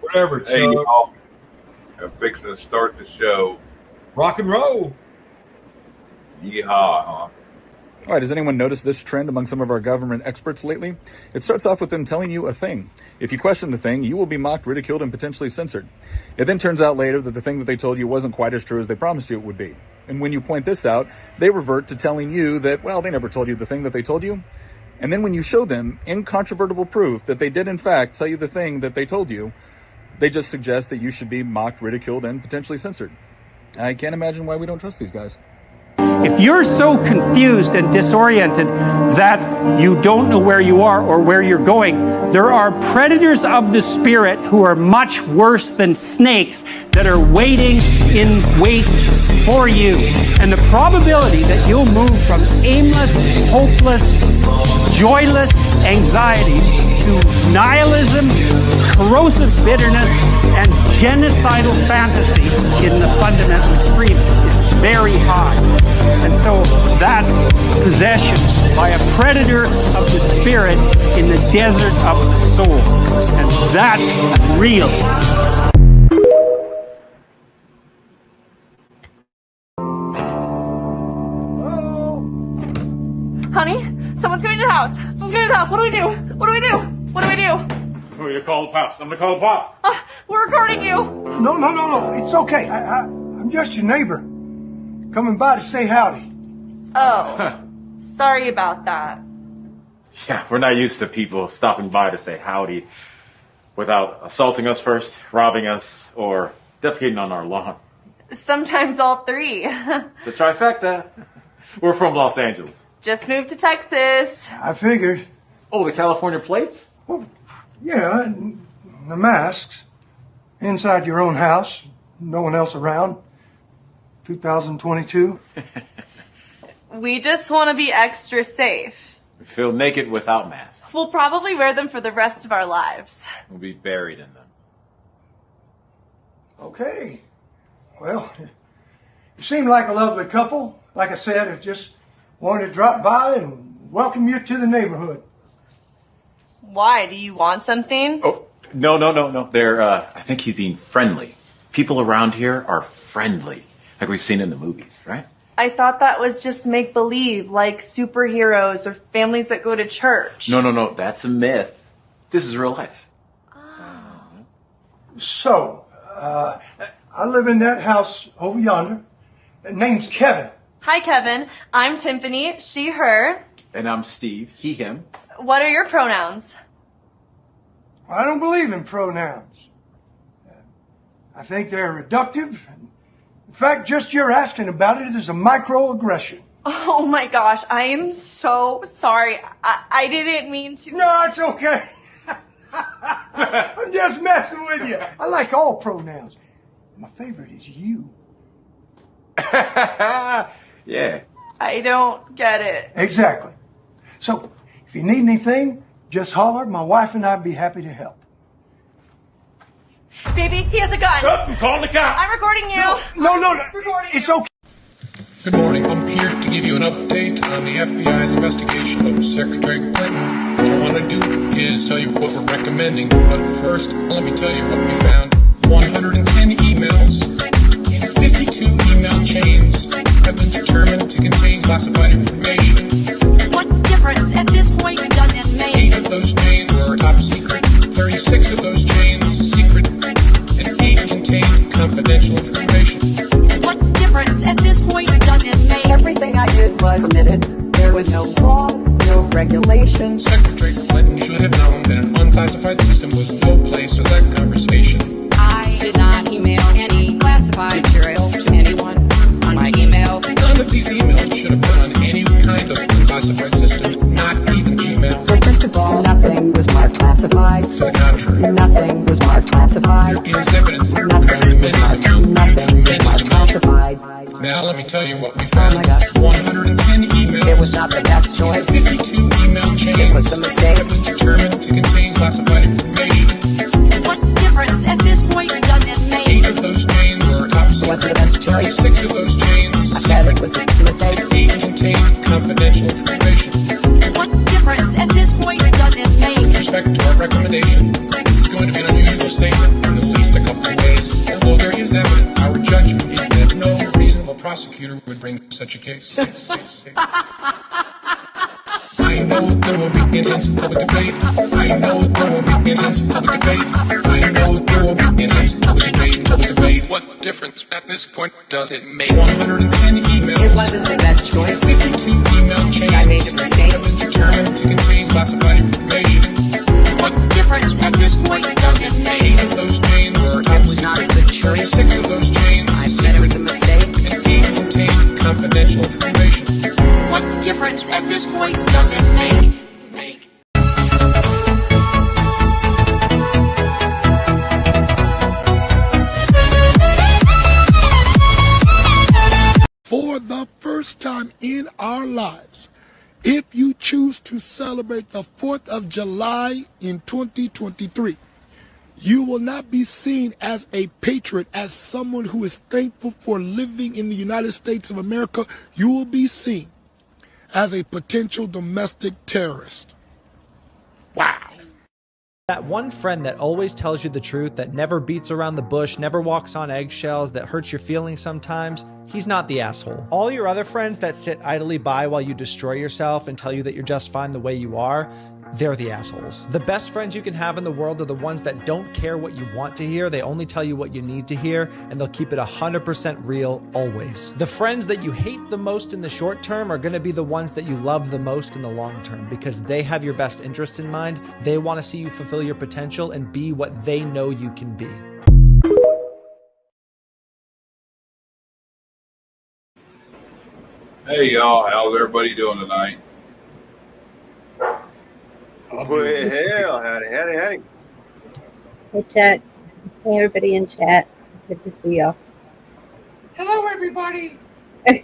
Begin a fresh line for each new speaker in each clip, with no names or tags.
Whatever,
Hey,
Chuck.
y'all. I'm fixing to start the show.
Rock and roll.
Yeehaw, huh?
All right, has anyone noticed this trend among some of our government experts lately? It starts off with them telling you a thing. If you question the thing, you will be mocked, ridiculed, and potentially censored. It then turns out later that the thing that they told you wasn't quite as true as they promised you it would be. And when you point this out, they revert to telling you that, well, they never told you the thing that they told you. And then when you show them incontrovertible proof that they did in fact tell you the thing that they told you, they just suggest that you should be mocked, ridiculed, and potentially censored. I can't imagine why we don't trust these guys.
If you're so confused and disoriented that you don't know where you are or where you're going, there are predators of the spirit who are much worse than snakes that are waiting in wait for you. And the probability that you'll move from aimless, hopeless, joyless anxiety to nihilism, corrosive bitterness, and genocidal fantasy in the fundamental extreme is very high. And so that's possession by a predator of the spirit in the desert of the soul. And that's real.
Honey, someone's going to the house. Someone's going to the house. What do we do? What do we do? What do we do?
I'm going to call the pops. I'm going to call the pops.
We're recording you.
No. It's okay. I'm just your neighbor. Coming by to say howdy.
Oh, sorry about that.
Yeah, we're not used to people stopping by to say howdy without assaulting us first, robbing us, or defecating on our lawn.
Sometimes all three.
The trifecta. We're from Los Angeles.
Just moved to Texas.
I figured.
Oh, the California plates?
Well, yeah, and the masks. Inside your own house. No one else around. 2022.
We just want to be extra safe.
We feel naked without masks.
We'll probably wear them for the rest of our lives.
We'll be buried in them.
Okay. Well, you seem like a lovely couple. Like I said, I just wanted to drop by and welcome you to the neighborhood.
Why? Do you want something?
Oh, no. I think he's being friendly. People around here are friendly, like we've seen in the movies, right?
I thought that was just make-believe, like superheroes or families that go to church.
No. That's a myth. This is real life.
So, I live in that house over yonder. Name's Kevin.
Hi, Kevin. I'm Tiffany. She, her.
And I'm Steve. He, him.
What are your pronouns?
I don't believe in pronouns. I think they're reductive. In fact, just your asking about it is a microaggression.
Oh my gosh, I am so sorry. I didn't mean to.
No, it's okay. I'm just messing with you. I like all pronouns. My favorite is you.
Yeah.
I don't get it.
Exactly. So, if you need anything, just holler. My wife and I'd be happy to help.
Baby, he has a gun.
I'm calling the cops.
I'm recording you.
No.
Recording
It's
you.
okay.
Good morning. I'm here to give you an update on the FBI's investigation of Secretary Clinton. What I want to do is tell you what we're recommending. But first, let me tell you what we found. 110 emails in 52 email chains have been determined to contain classified information.
What difference at this point does it make?
8 of those chains are top secret. 36 of those chains secret. And 8 contain confidential information.
What difference at this point does it make?
Everything I did was permitted. There was no law, no regulation.
Secretary Clinton should have known that an unclassified system was no place for that conversation.
I did not email any classified material to anyone on my email.
None of these emails should have been on any kind of unclassified system, not even Gmail.
Well, first of all, nothing was marked classified.
To the contrary.
Nothing was marked classified.
There is evidence of a
Nothing was
tremendous
marked,
amount.
nothing was marked classified.
Now let me tell you what we found.
Oh my gosh.
110 emails.
It was not the best choice.
52 email chains.
It was a mistake.
Have been determined to contain classified information.
What difference at this point does it make?
8 of those chains are top
It wasn't
secret.
the best choice.
6 of those chains
I said it was a mistake.
8 contain confidential information.
What difference at this point does it make?
With respect respect to our recommendation, this is going to be an unusual statement in at least a couple of ways. Although there is evidence, our judgment is that no reasonable prosecutor would bring such a case. I know there will be intense public debate. I know there will be intense public debate. I know there will be intense public debate. What difference at this point does it make? 110 emails.
It wasn't the best choice.
52 email chains.
I made a mistake.
Have been determined to contain classified information. What difference at this point does it make? 8 of those chains were
It was not a good choice.
6 of those chains.
I said it was a mistake.
And 8 contain confidential information. What difference at this point does it make?
For the first time in our lives, if you choose to celebrate the 4th of July in 2023, you will not be seen as a patriot, as someone who is thankful for living in the United States of America. You will be seen as a potential domestic terrorist. Wow.
That one friend that always tells you the truth, that never beats around the bush, never walks on eggshells, that hurts your feelings sometimes, he's not the asshole. All your other friends that sit idly by while you destroy yourself and tell you that you're just fine the way you are, they're the assholes. The best friends you can have in the world are the ones that don't care what you want to hear. They only tell you what you need to hear, and they'll keep it 100% real always. The friends that you hate the most in the short term are going to be the ones that you love the most in the long term, because they have your best interest in mind. They want to see you fulfill your potential and be what they know you can be.
Hey y'all, how's everybody doing tonight?
Well, hell, howdy.
Hey, chat. Hey, everybody in chat. Good to see y'all.
Hello, everybody.
Hey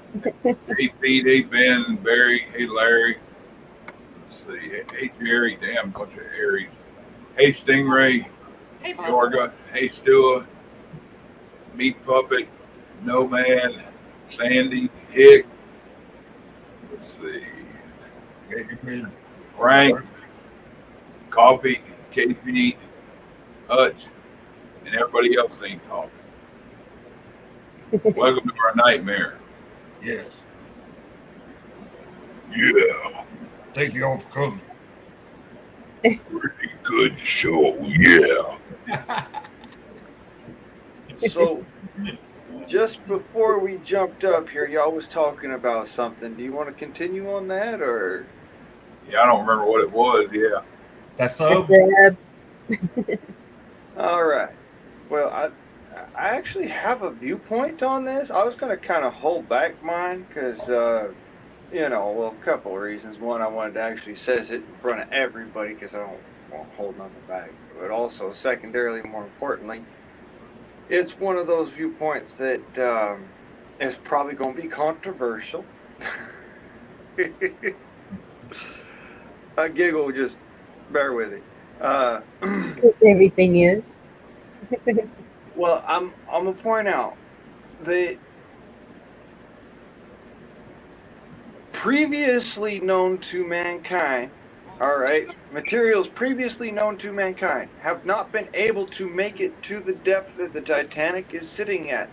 Pete, hey Ben, Barry, hey Larry. Let's see, hey Jerry, damn bunch of Aries. Hey Stingray,
Hey, Bob.
Yorga, hey Stua, Meat Puppet, No Man, Sandy, Hick. Let's see, Frank, Coffee, KP, Hutch, and everybody else ain't talking. Welcome to our nightmare.
Yes. Yeah. Thank you all for coming.
Pretty good show, yeah.
So, just before we jumped up here, y'all was talking about something. Do you want to continue on that, or?
Yeah, I don't remember what it was, yeah.
That's so.
All right. Well, I actually have a viewpoint on this. I was going to kind of hold back mine because, a couple of reasons. One, I wanted to actually say it in front of everybody because I don't want to hold nothing back. But also, secondarily, more importantly, it's one of those viewpoints that is probably going to be controversial. I giggle, just bear with it.
Because everything is.
Well, I'm gonna point out that previously known to mankind, all right, materials previously known to mankind have not been able to make it to the depth that the Titanic is sitting at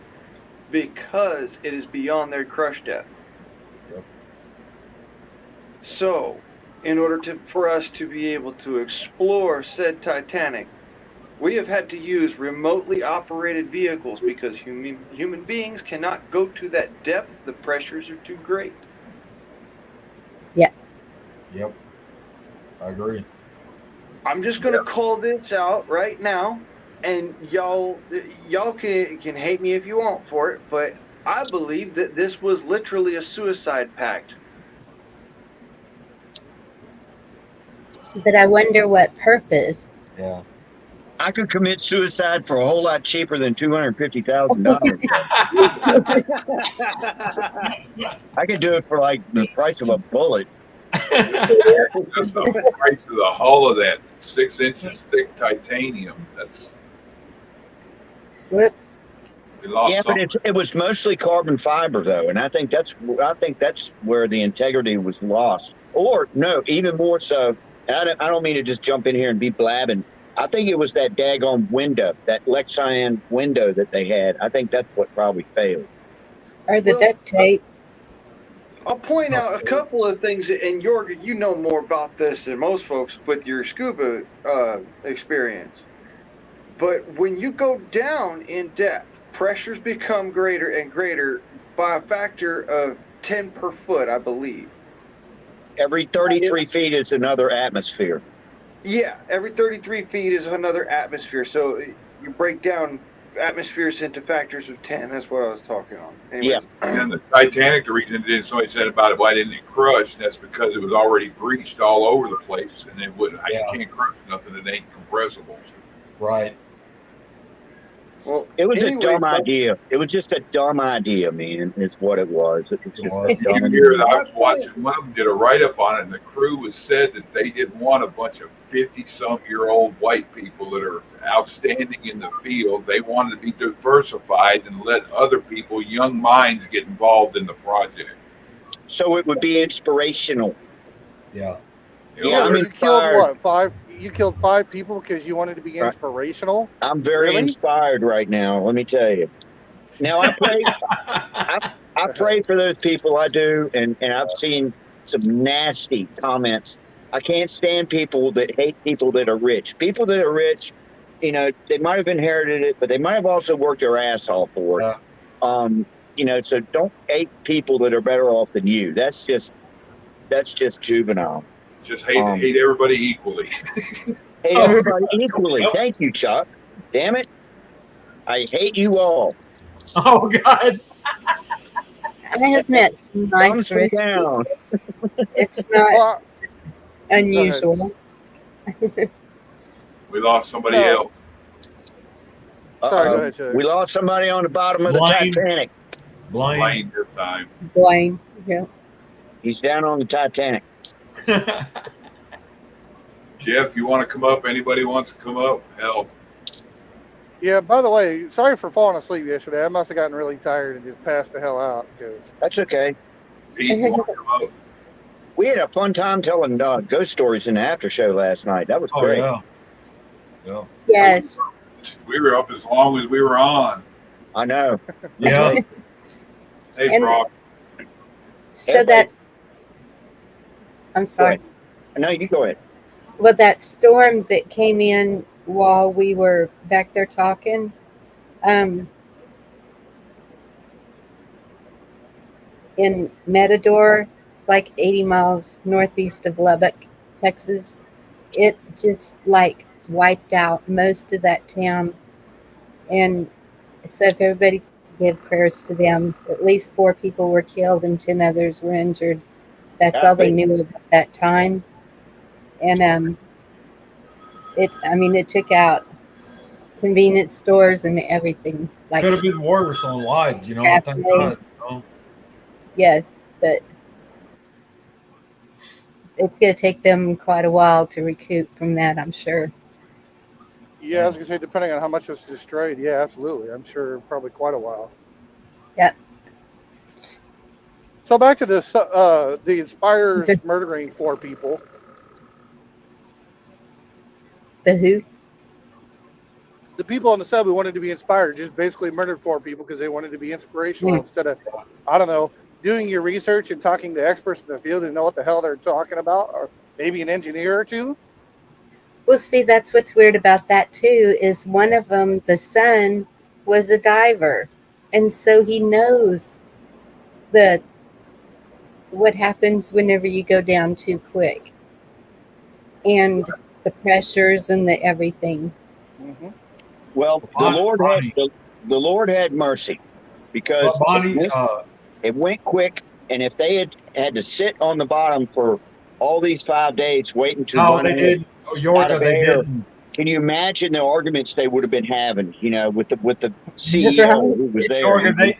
because it is beyond their crush depth.
Yep.
So, in order for us to be able to explore said Titanic, we have had to use remotely operated vehicles because human beings cannot go to that depth. The pressures are too great.
Yes.
Yep. I agree.
I'm just going to call this out right now, and y'all can hate me if you want for it, but I believe that this was literally a suicide pact.
But I wonder what purpose.
Yeah.
I could commit suicide for a whole lot cheaper than $250,000. I could do it for like the price of a bullet.
That's the price of the hull of that 6 inches thick titanium. That's.
Whoops.
Yeah, but it was mostly carbon fiber though, and I think that's where the integrity was lost. Or no, even more so, I don't mean to just jump in here and be blabbing. I think it was that daggone window, that Lexan window that they had. I think that's what probably failed.
Or the duct tape.
I'll point out a couple of things, and Jorgen, you know more about this than most folks with your scuba experience. But when you go down in depth, pressures become greater and greater by a factor of 10 per foot, I believe.
Every 33 feet is another atmosphere.
Yeah, every 33 feet is another atmosphere. So you break down atmospheres into factors of 10. That's what I was talking on. Anyways.
Yeah.
And then the Titanic, the reason it didn't, somebody said about it, why didn't it crush? That's because it was already breached all over the place, and it wouldn't. You can't crush nothing that ain't compressible.
Right.
Well,
it was a dumb idea. It was just a dumb idea, man. Is what it was. It was just a dumb
You hear that? I was watching one of them did a write up on it, and the crew was said that they didn't want a bunch of 50-some-year-old white people that are outstanding in the field. They wanted to be diversified and let other people, young minds, get involved in the project.
So it would be inspirational.
Yeah.
Yeah, I'm
you killed
inspired.
what? 5? You killed 5 people because you wanted to be inspirational.
I'm very inspired right now. Let me tell you. Now I pray. I pray for those people. I do, and I've seen some nasty comments. I can't stand people that hate people that are rich. People that are rich, you know, they might have inherited it, but they might have also worked their ass off for it. You know, so don't hate people that are better off than you. That's just juvenile.
Just hate everybody equally.
Hate everybody equally. Thank you, Chuck. Damn it. I hate you all.
Oh, God.
I have met some nice rich people. It's not unusual.
We lost somebody else.
Sorry, go ahead, Chuck.
We lost somebody on the bottom of the Titanic.
Blame your time.
Blaine, yeah.
He's down on the Titanic.
Jeff, you want to come up? Anybody wants to come up? Hell.
Yeah, by the way, sorry for falling asleep yesterday. I must have gotten really tired and just passed the hell out.
That's okay.
Pete, you want to come up?
We had a fun time telling ghost stories in the after show last night. That was great.
Yeah.
Yes.
We were up as long as we were on.
I know.
Yeah. Hey,
And-
Brock.
So that's. I'm sorry.
No, you go ahead.
Well, that storm that came in while we were back there talking, in Matador, it's like 80 miles northeast of Lubbock, Texas. It just like wiped out most of that town. And so if everybody could give prayers to them, at least 4 people were killed and 10 others were injured. That's all they knew at that time. And it took out convenience stores and everything. Like
Could have been worse on lives, thank
Halfway.
God.
Yes, but it's going to take them quite a while to recoup from that, I'm sure.
Yeah, I was going to say, depending on how much was destroyed, yeah, absolutely. I'm sure probably quite a while.
Yep.
So back to this, the Inspires murdering 4 people.
The who?
The people on the sub who wanted to be inspired just basically murdered 4 people because they wanted to be inspirational instead of, I don't know, doing your research and talking to experts in the field and know what the hell they're talking about, or maybe an engineer or 2.
Well, see, that's what's weird about that, too, is one of them, the son, was a diver. And so he knows what happens whenever you go down too quick. And the pressures and the everything.
Mm-hmm.
Well, the Lord had mercy because it went quick, and if they had to sit on the bottom for all these 5 days waiting to
No,
run
they
out
didn't. Yorka,
of
they
air,
didn't.
Can you imagine the arguments they would have been having? With the CEO who was there.
Yorka,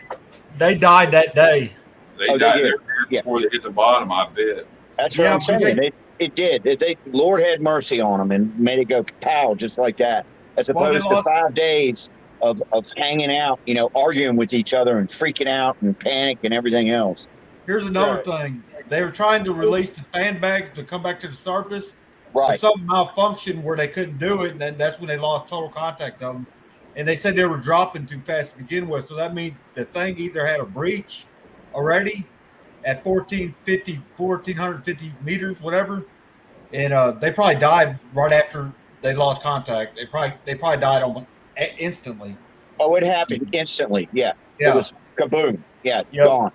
they died that day.
They
Oh, they
died
did.
there before they hit the bottom, I bet.
That's what I'm saying. It did. Lord had mercy on them and made it go pow just like that, as opposed to 5 days of hanging out, arguing with each other and freaking out and panic and everything else.
Here's another thing. They were trying to release the sandbags to come back to the surface,
Right.
Something malfunctioned where they couldn't do it, and then that's when they lost total contact of them. And they said they were dropping too fast to begin with, so that means the thing either had a breach already at 1,450 meters, whatever, and they probably died right after they lost contact. They probably died almost instantly.
Oh, it happened instantly. Yeah.
Yeah.
It was kaboom. Yeah.
Yep.
Gone.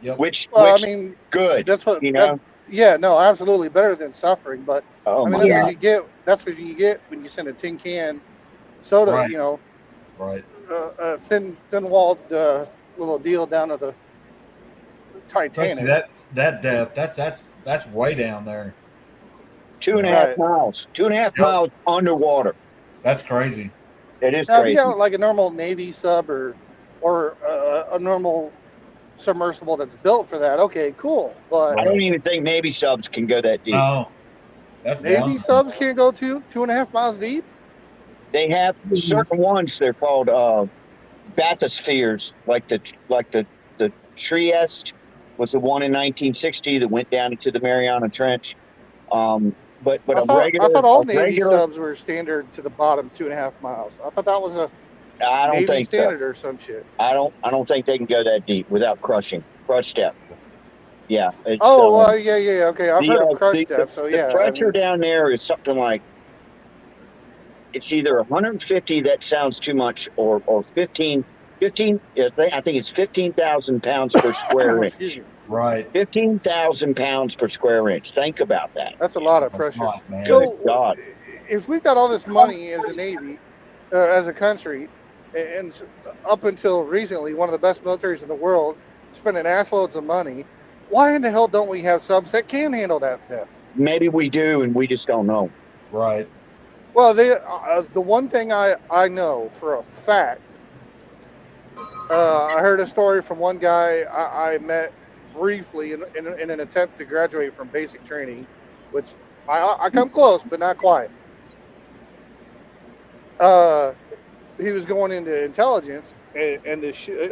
Yep.
Which
I mean,
good.
That's what
you know.
Yeah, no, absolutely better than suffering. But
Oh
I mean,
my
that's
God.
what you get. That's what you get when you send a tin can soda.
Right.
You know,
Right.
thin-walled little deal down to the Titanic.
Especially that depth. That's way down there.
2.5 miles. 2.5 miles underwater.
That's crazy.
It is
Now, if
crazy.
you got like a normal Navy sub or a normal submersible that's built for that, okay, cool. But
I don't even think Navy subs can go that deep.
No. That's
Navy subs can't go 2.5 miles deep.
They have certain ones. They're called bathyspheres, like the Trieste was the one in 1960 that went down into the Mariana Trench. But
I thought all Navy subs were standard to the bottom 2.5 miles. I thought that was a
I don't
Navy
think
standard
so.
or some shit.
I don't think they can go that deep without crush depth. Yeah. It's,
yeah. Okay, I've heard of crush depth. So yeah,
the pressure down there is something like, it's either 150. That sounds too much, or 15. I think it's 15,000 pounds per square inch.
Right.
15,000 pounds per square inch. Think about that.
That's a lot of pressure.
Man.
So,
God.
if we've got all this money as a Navy, as a country, and up until recently, one of the best militaries in the world, spending assloads of money, why in the hell don't we have subs that can handle that depth?
Maybe we do, and we just don't know.
Right.
Well, the one thing I know for a fact, I heard a story from one guy I met briefly in an attempt to graduate from basic training, which I come close, but not quite. He was going into intelligence, and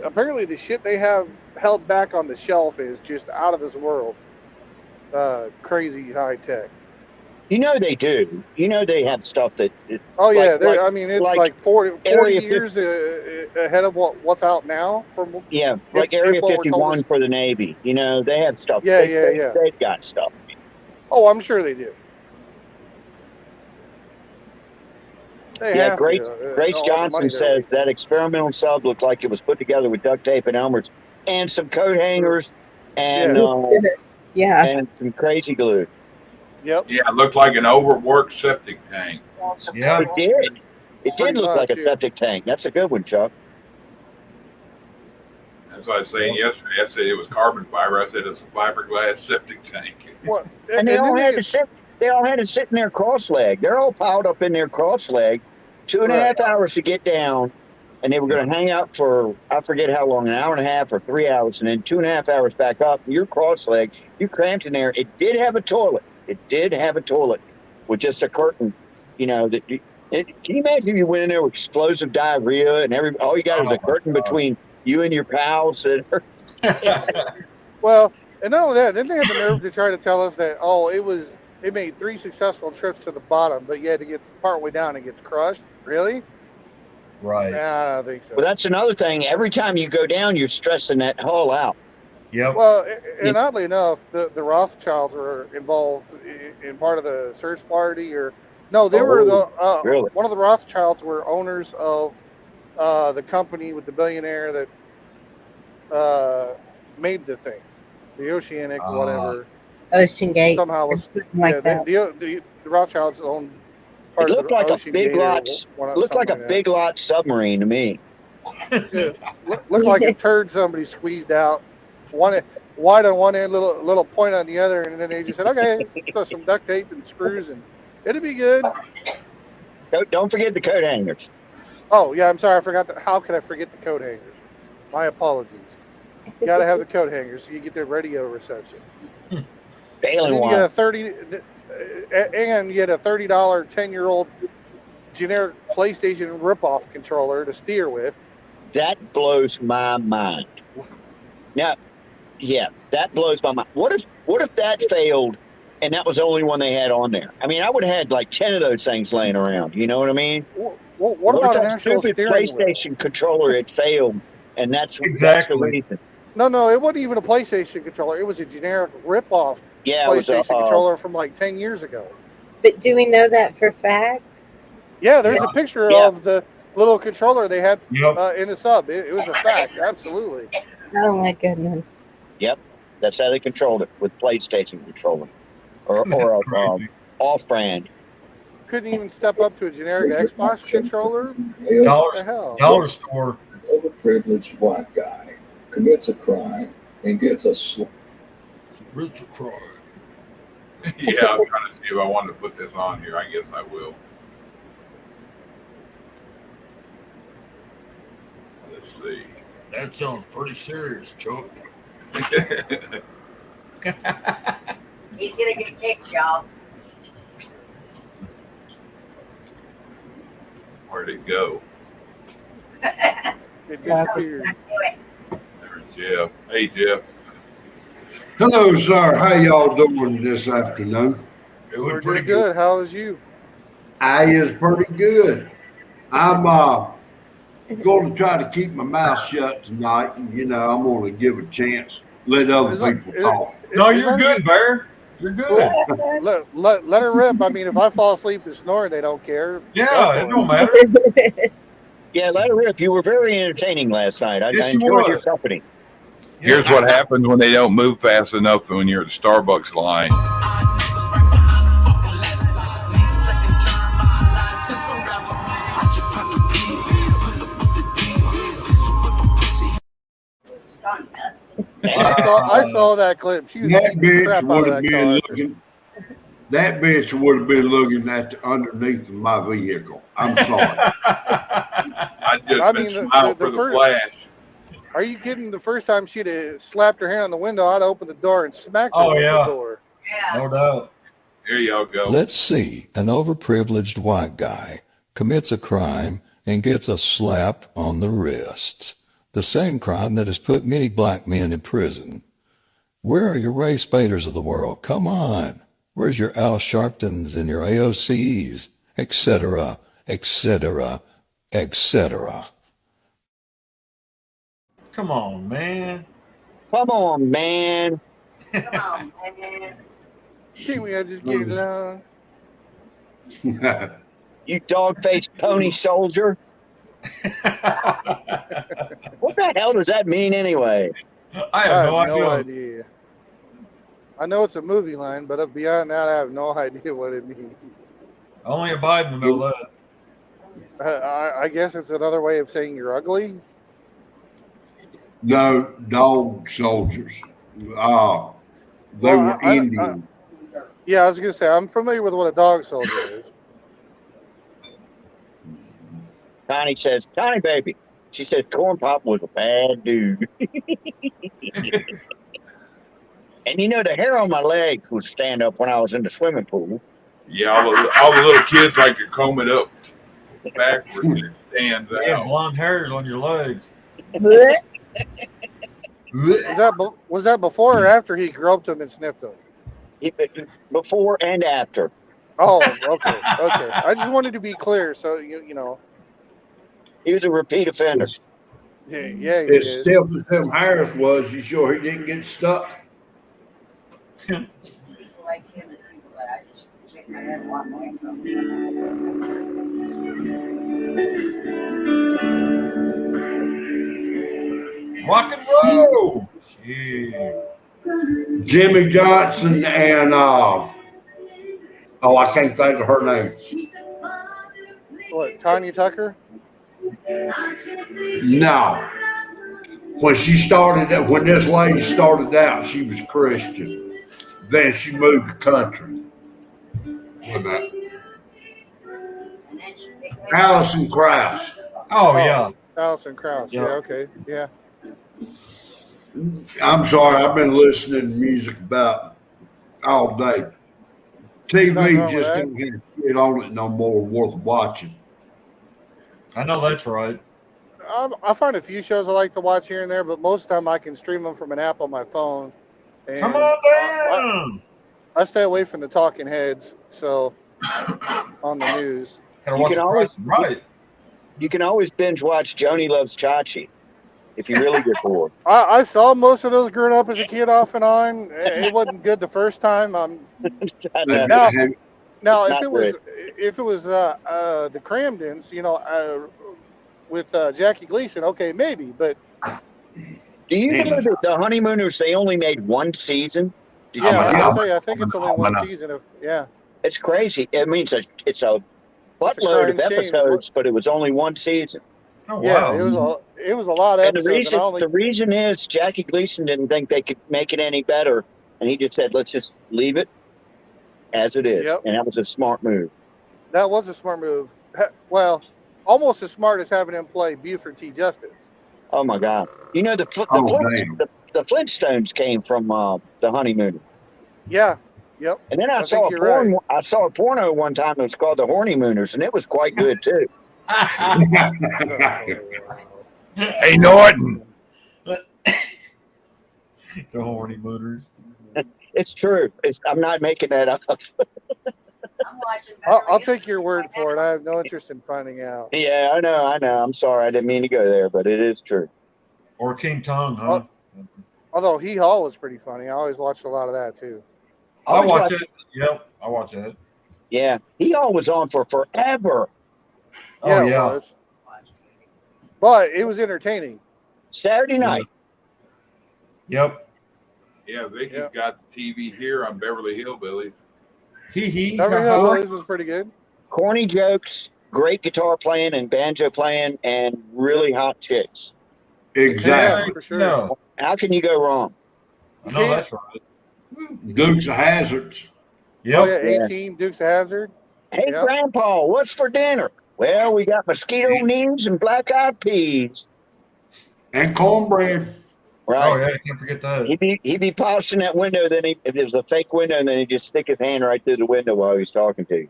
apparently the shit they have held back on the shelf is just out of this world. Crazy high tech.
You know they do. You know they have stuff that.
Oh yeah, I mean it's like 40
Area
years ahead of what's out now.
Yeah, like Area 51 for the Navy. You know they have stuff. They've got stuff.
Oh, I'm sure they do.
Yeah, Grace Johnson says that experimental sub looked like it was put together with duct tape and helmets and some coat hangers and and some crazy glue.
Yep.
Yeah, it looked like an overworked septic tank.
Yeah,
it did. It did look like a septic tank. That's a good one, Chuck.
That's what I was saying yesterday. I said it was carbon fiber. I said it's a fiberglass septic tank.
What?
And they all had to sit. They all had to sit in their cross-leg. They're all piled up in their cross-leg. 2.5 hours to get down, and they were going to hang out for, I forget how long, an hour and a half or 3 hours, and then 2.5 hours back up. You're cross-legged. You cramped in there. It did have a toilet. It did have a toilet with just a curtain. You know, can you imagine if you went in there with explosive diarrhea and all you got is a curtain between you and your pals?
Well, and not only that, then they had the nerve to try to tell us that, it made 3 successful trips to the bottom, but yet it gets partway down and gets crushed. Really?
Right.
Nah, I don't think so.
Well, that's another thing. Every time you go down, you're stressing that hull out.
Yep.
Well, and oddly enough, the Rothschilds were involved in part of the search party, or no, they were
really?
One of the Rothschilds were owners of the company with the billionaire that made the thing, the Oceanic, whatever.
Ocean Gate.
Somehow was
like that.
The Rothschilds owned.
It looked like a big lot submarine to me.
Looked like a turd somebody squeezed out. One wide on one end, little point on the other, and then they just said, "Okay, throw some duct tape and screws, and it'll be good."
Don't forget the coat hangers.
Oh yeah, I'm sorry, I forgot that. How could I forget the coat hangers? My apologies. You got to have the coat hangers so you get the radio reception.
Failing
You
one.
get a $30 10-year-old generic PlayStation ripoff controller to steer with.
That blows my mind. Now, yeah, that blows my mind. What if that failed and that was the only one they had on there. I mean, I would have had like 10 of those things laying around. You know what I mean?
What about
if
an
that
actual
stupid
steering wheel?
PlayStation controller had failed, and that's the reason.
No, it wasn't even a PlayStation controller. It was a generic rip-off
Yeah, it was a,
PlayStation controller from like 10 years ago.
But do we know that for fact?
Yeah, there's a picture of the little controller they had in the sub. It was a fact, absolutely.
Oh my goodness.
Yep, that's how they controlled it, with PlayStation controller or off-brand.
Couldn't even step up to a generic Xbox controller.
Dollar,
What the hell?
dollar store.
An overprivileged white guy commits a crime and gets a slap.
Rich crime.
Yeah, I'm trying to see if I wanted to put this on here. I guess I will. Let's see.
That sounds pretty serious, Chuck.
He's gonna get kicked, y'all.
Where'd it go?
It disappeared.
There's Jeff. Hey, Jeff.
Hello, sir. How y'all doing this afternoon?
We're pretty good. How is you?
I is pretty good. I'm going to try to keep my mouth shut tonight, and I'm going to give a chance, let other people talk.
No, you're good, Bear. You're good.
Let her rip. I mean, if I fall asleep and snore, they don't care.
Yeah, it don't matter.
Yeah, let her rip. You were very entertaining last night. I enjoyed your company.
Here's what happens when they don't move fast enough when you're at the Starbucks line.
I saw that clip. She was
That
beating the
bitch
crap out
would
of
have
that
been
car.
looking. That bitch would have been looking at the underneath of my vehicle. I'm sorry.
I just been smiling for the flash.
Are you kidding? The first time she'd have slapped her hand on the window, I'd open the door and smack her with the door.
No doubt.
Here y'all go.
Let's see. An overprivileged white guy commits a crime and gets a slap on the wrist. The same crime that has put many black men in prison. Where are your Ray Spaders of the world? Come on. Where's your Al Sharptons and your AOCs, etc., etc., etc.?
Come on, man.
Come on, man.
Come on, man.
Can't we just get it on?
You dog-faced pony soldier. What the hell does that mean anyway?
I have no
idea. I know it's a movie line, but beyond that, I have no idea what it means.
Only a Biden will know that.
I guess it's another way of saying you're ugly.
No, dog soldiers. They were Indian.
Yeah, I was going to say, I'm familiar with what a dog soldier is.
Connie says, Connie, baby. She says Corn Pop was a bad dude. And the hair on my legs would stand up when I was in the swimming pool.
Yeah, all the little kids like to comb it up backwards and it stands
You have
out.
blonde hairs on your legs.
Was that before or after he groped him and sniffed him?
Before and after.
Oh, okay. I just wanted to be clear, so you know.
He was a repeat offender.
Yeah,
As stiff as Tim Harris was, you sure he didn't get stuck?
People like him is people that I just shake my head and walk away from.
Rock and roll. Yeah.
Jimmy Johnson and I can't think of her name.
What, Tanya Tucker?
No. When this lady started out, she was Christian. Then she moved to country. What about Alison Krauss?
Oh yeah.
Alison Krauss. Yeah, okay. Yeah.
I'm sorry, I've been listening to music about all day. TV just don't have shit on it no more worth watching.
I know that's right.
I find a few shows I like to watch here and there, but most of the time I can stream them from an app on my phone. And
Come on down.
I stay away from the talking heads. So on the news,
Gotta watch
can
the
always-
price right.
You can always binge watch Joni Loves Chachi if you really get bored.
I saw most of those growing up as a kid off and on. It wasn't good the first time.
I know.
Now, now
It's not
if it was the Cramdens, with Jackie Gleason, okay, maybe, but
Do you know that the Honeymooners, they only made one season? Did you know
yeah,
that?
I'll tell you, I think it's only one season of
It's crazy. It means it's a buttload
crying
of
shame.
episodes, but it was only one season.
Oh,
Yeah,
wow.
it was a lot of
And
episodes.
the reason is Jackie Gleason didn't think they could make it any better, and he just said, "Let's just leave it as it is,"
Yep.
and that was a smart move.
That was a smart move. Well, almost as smart as having him play Buford T. Justice.
Oh my God! You know the Flintstones came from the Honeymooners.
Yeah. Yep.
And then I
think
saw a
you're
porn.
right.
I saw a porno one time that was called the Hornymooners, and it was quite good too.
Hey, Norton.
The horny mooners.
It's true. I'm not making that up.
I'll take your word for it. I have no interest in finding out.
Yeah, I know. I'm sorry. I didn't mean to go there, but it is true.
Or King Tongue, huh?
Although Hee Haw was pretty funny. I always watched a lot of that too.
I watch it. Yep, I watch it.
Yeah, he always on for forever.
Oh,
It
yeah.
was. But it was entertaining.
Saturday night.
Yep.
Yeah, Vicky's got TV here on Beverly Hillbillies.
Hee.
Beverly Hillbillies was pretty good.
Corny jokes, great guitar playing and banjo playing, and really hot chicks.
Exactly.
Yeah, for sure.
No.
How can you go wrong?
I know that's right.
Dukes of Hazzards.
Oh,
Yep.
yeah, 18, Dukes of Hazzard.
Hey,
Yep.
Grandpa, what's for dinner? Well, we got mosquito knees and black-eyed peas.
And cornbread.
Right.
Oh, yeah, I can't forget that.
He'd be polishing that window, then if it was a fake window, and then he'd just stick his hand right through the window while he's talking to you.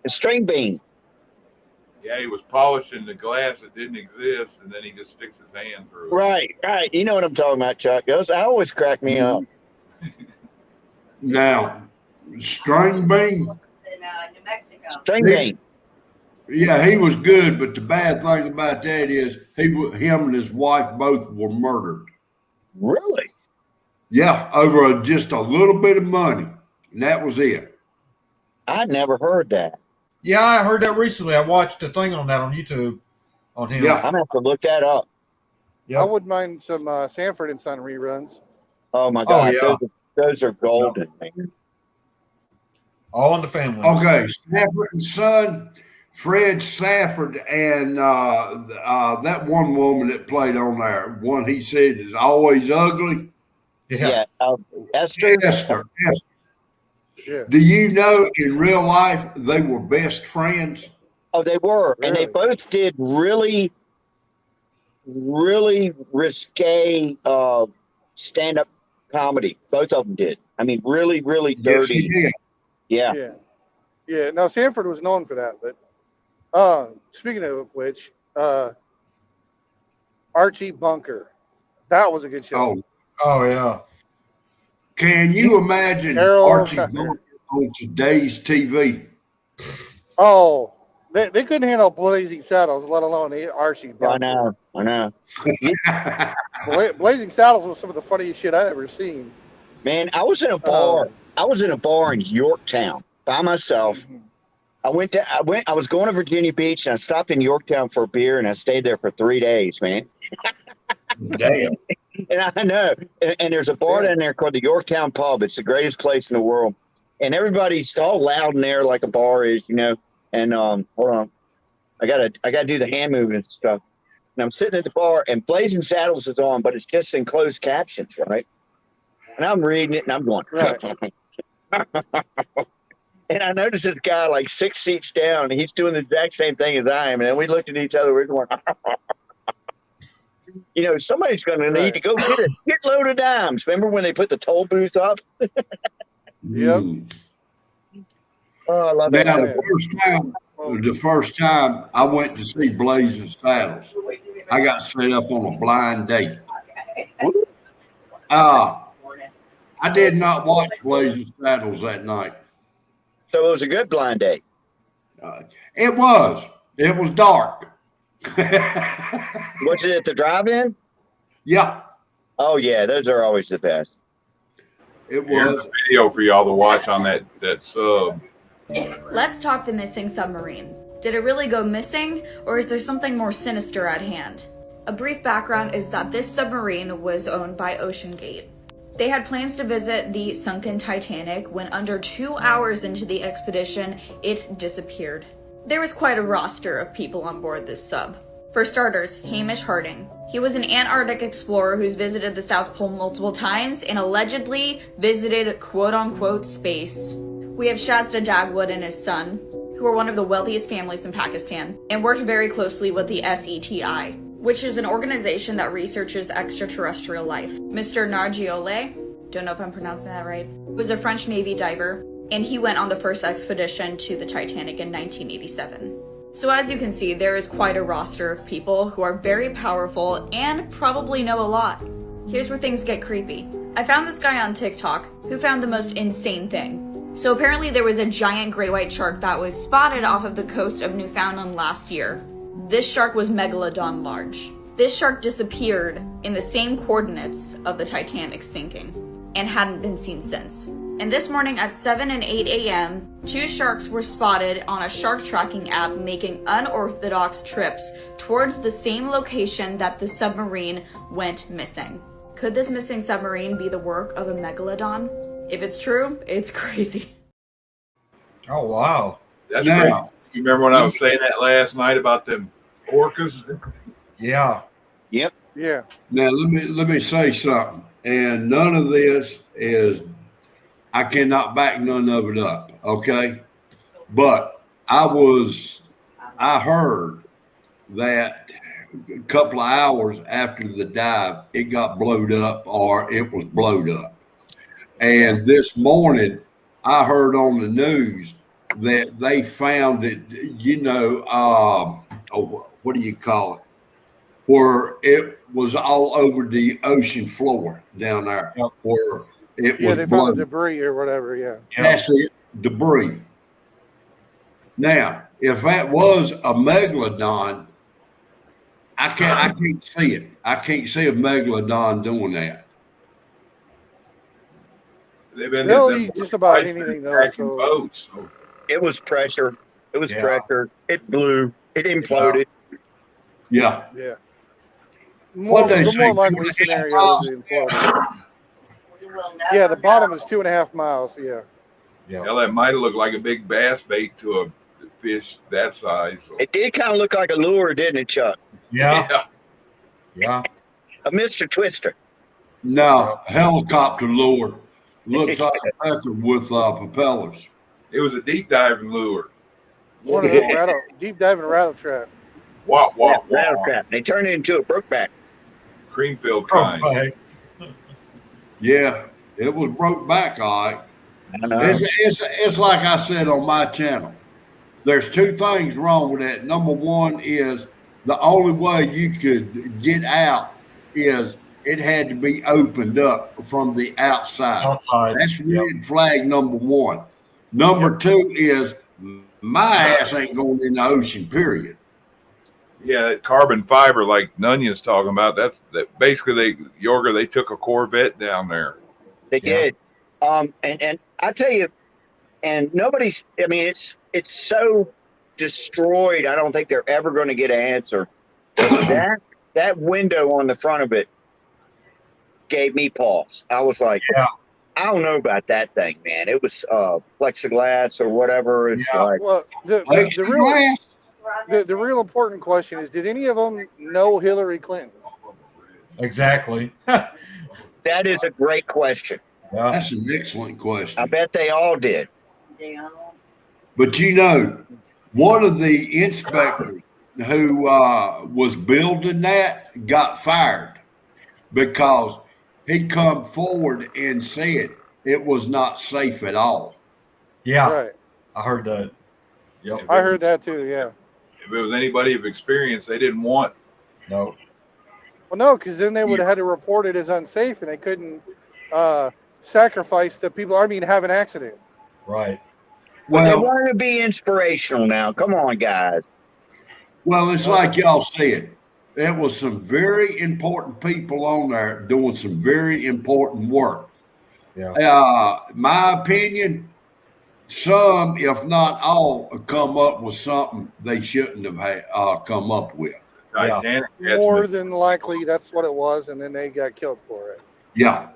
A string bean.
Yeah, he was polishing the glass that didn't exist, and then he just sticks his hand through it.
Right. You know what I'm talking about, Chuck. Those always crack me up.
Now, string bean.
In New Mexico.
String bean.
Yeah, he was good, but the bad thing about that is him and his wife both were murdered.
Really?
Yeah, over just a little bit of money, and that was it.
I never heard that.
Yeah, I heard that recently. I watched a thing on that on YouTube on him.
Yeah.
I'm gonna have to look that up.
Yep.
I wouldn't mind some Sanford and Son reruns.
Oh my God,
yeah.
those are golden, man.
All in the family.
Okay, Stafford and Son, Fred Stafford, and that one woman that played on there, one he said is always ugly.
Yeah. Esther.
Esther.
Yeah.
Do you know in real life they were best friends?
Oh, they were, and they
Really?
both did really, really risque stand-up comedy. Both of them did. I mean, really, really
Yes,
dirty.
he did.
Yeah.
Yeah. No, Sanford was known for that. But speaking of which, Archie Bunker, that was a good show.
Oh, yeah.
Can you imagine
Carol
Archie
Tucker.
Bunker on today's TV?
Oh, they couldn't handle Blazing Saddles, let alone Archie Bunker.
I know.
Blazing Saddles was some of the funniest shit I've ever seen.
Man, I was in a bar. I was in a bar in Yorktown by myself. I was going to Virginia Beach, and I stopped in Yorktown for a beer, and I stayed there for 3 days, man.
Damn.
And I know. And there's a bar down there called the Yorktown Pub. It's the greatest place in the world. And everybody's all loud in there like a bar is, you know. And hold on. I gotta do the hand movement and stuff. And I'm sitting at the bar, and Blazing Saddles is on, but it's just in closed captions, right? And I'm reading it, and I'm going, and I noticed this guy like 6 seats down, and he's doing the exact same thing as I am. And then we looked at each other, we're going, you know, somebody's going to need to go get a shitload of dimes. Remember when they put the toll booth up?
Yep.
Oh, I love
Now,
that.
the first time I went to see Blazing Saddles, I got set up on a blind date. I did not watch Blazing Saddles that night.
So it was a good blind date.
It was. It was dark.
Was it at the drive-in?
Yeah.
Oh yeah, those are always the best.
It
Here's
was.
a video for y'all to watch on that sub.
Let's talk the missing submarine. Did it really go missing, or is there something more sinister at hand? A brief background is that this submarine was owned by OceanGate. They had plans to visit the sunken Titanic when under 2 hours into the expedition, it disappeared. There was quite a roster of people on board this sub. For starters, Hamish Harding. He was an Antarctic explorer who's visited the South Pole multiple times and allegedly visited quote-unquote space. We have Shasta Dagwood and his son, who are one of the wealthiest families in Pakistan, and worked very closely with the SETI, which is an organization that researches extraterrestrial life. Mr. Nargiole, don't know if I'm pronouncing that right, was a French Navy diver, and he went on the first expedition to the Titanic in 1987. So as you can see, there is quite a roster of people who are very powerful and probably know a lot. Here's where things get creepy. I found this guy on TikTok who found the most insane thing. So apparently there was a giant great white shark that was spotted off of the coast of Newfoundland last year. This shark was Megalodon large. This shark disappeared in the same coordinates of the Titanic sinking and hadn't been seen since. And this morning at 7 and 8 a.m., 2 sharks were spotted on a shark tracking app making unorthodox trips towards the same location that the submarine went missing. Could this missing submarine be the work of a megalodon? If it's true, it's crazy.
Oh, wow.
That's crazy. You remember when I was saying that last night about them orcas?
Yeah.
Yep.
Yeah.
Now let me say something, and none of this is. I cannot back none of it up. Okay, but I heard that a couple of hours after the dive, it got blowed up, or it was blowed up. And this morning, I heard on the news that they found it, what do you call it? Where it was all over the ocean floor down there.
Yep.
Where it was
they
blown.
found debris or whatever, yeah.
That's it, debris. Now, if that was a megalodon, I can't see it. I can't see a megalodon doing that.
They'll eat just about anything though. So.
It was pressure. It was pressure. It blew. It imploded.
Yeah.
Yeah.
The
more likely scenario is it imploded. Yeah, the bottom is 2.5 miles. Yeah.
Yeah, that might have looked like a big bass bait to a fish that size. So.
It did kind of look like a lure, didn't it, Chuck?
Yeah.
A Mr. Twister.
No, helicopter lure. Looks like a pecker with propellers.
It was a deep diving lure.
One of the deep diving rattle trap.
Wow.
Rattle trap. They turned it into a brookback.
Creamfield kind.
Yeah, it was broke back, all right.
I know.
It's like I said on my channel. There's 2 things wrong with that. Number one is the only way you could get out is it had to be opened up from the outside. That's red flag number 1. Number 2 is my ass ain't going in the ocean, period.
Yeah, that carbon fiber, like Nunion's talking about, that basically they took a Corvette down there.
They did. And I tell you, and nobody's, I mean, it's so destroyed. I don't think they're ever going to get an answer. that window on the front of it gave me pause. I was like, I don't know about that thing, man. It was plexiglass or whatever. It's like,
well, the real important question is, did any of them know Hillary Clinton?
Exactly.
That is a great question.
Yeah. That's an excellent question.
I bet they all did.
But one of the inspectors who was building that got fired because he come forward and said it was not safe at all.
Yeah,
right.
I heard that. Yep.
I heard that too. Yeah.
If it was anybody of experience, they didn't want.
No.
Well, no, because then they would have had to report it as unsafe, and they couldn't sacrifice that people aren't even have an accident.
Right.
Well, they
Well,
want to be inspirational now. Come on, guys.
well, it's like y'all said. There was some very important people on there doing some very important work.
Yeah.
My opinion, some, if not all, come up with something they shouldn't have come up with.
Titanic has
More
been-
than likely, that's what it was, and then they got killed for it.
Yeah.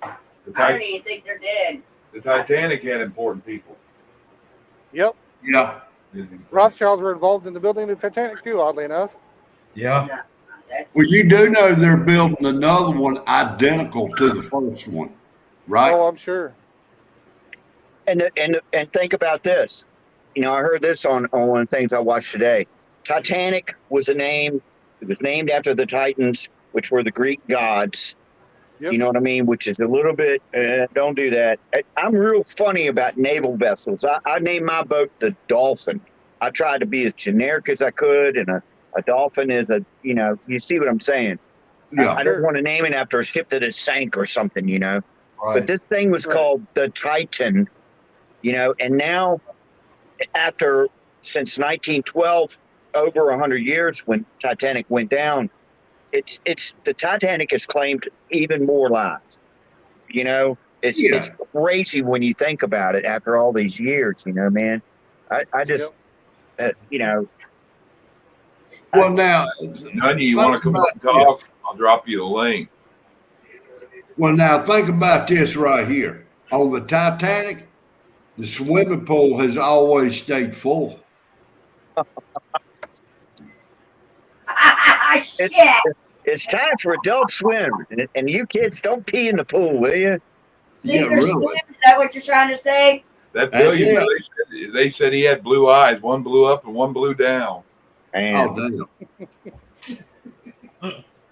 the,
I don't
Ti-
even think they're dead.
the Titanic had important people.
Yep.
Yeah.
Rothschilds were involved in the building of the Titanic too, oddly enough.
Yeah.
Well, you do know they're building another one identical to the first one, right?
Oh, I'm sure.
And think about this. You know, I heard this on one of the things I watched today. Titanic was a name. It was named after the Titans, which were the Greek gods.
Yep.
You know what I mean? Which is a little bit, don't do that. I'm real funny about naval vessels. I named my boat the Dolphin. I tried to be as generic as I could, and a dolphin is you see what I'm saying?
Yeah.
I don't want to name it after a ship that has sank or something, you know.
Right.
But this thing was called the Titan, you know, and now since 1912, over 100 years when Titanic went down, it's the Titanic has claimed even more lives. You know, it's crazy when you think about it after all these years, you know, man. I just, you know.
Well, now,
None of you want to come up and talk? I'll drop you a link.
Well, now think about this right here. On the Titanic, the swimming pool has always stayed full.
It's time for Adult Swim, and you kids don't pee in the pool, will you?
Sink or swim, is that what you're trying to say?
That billionaire, they said he had blue eyes. One blew up and one blew down.
And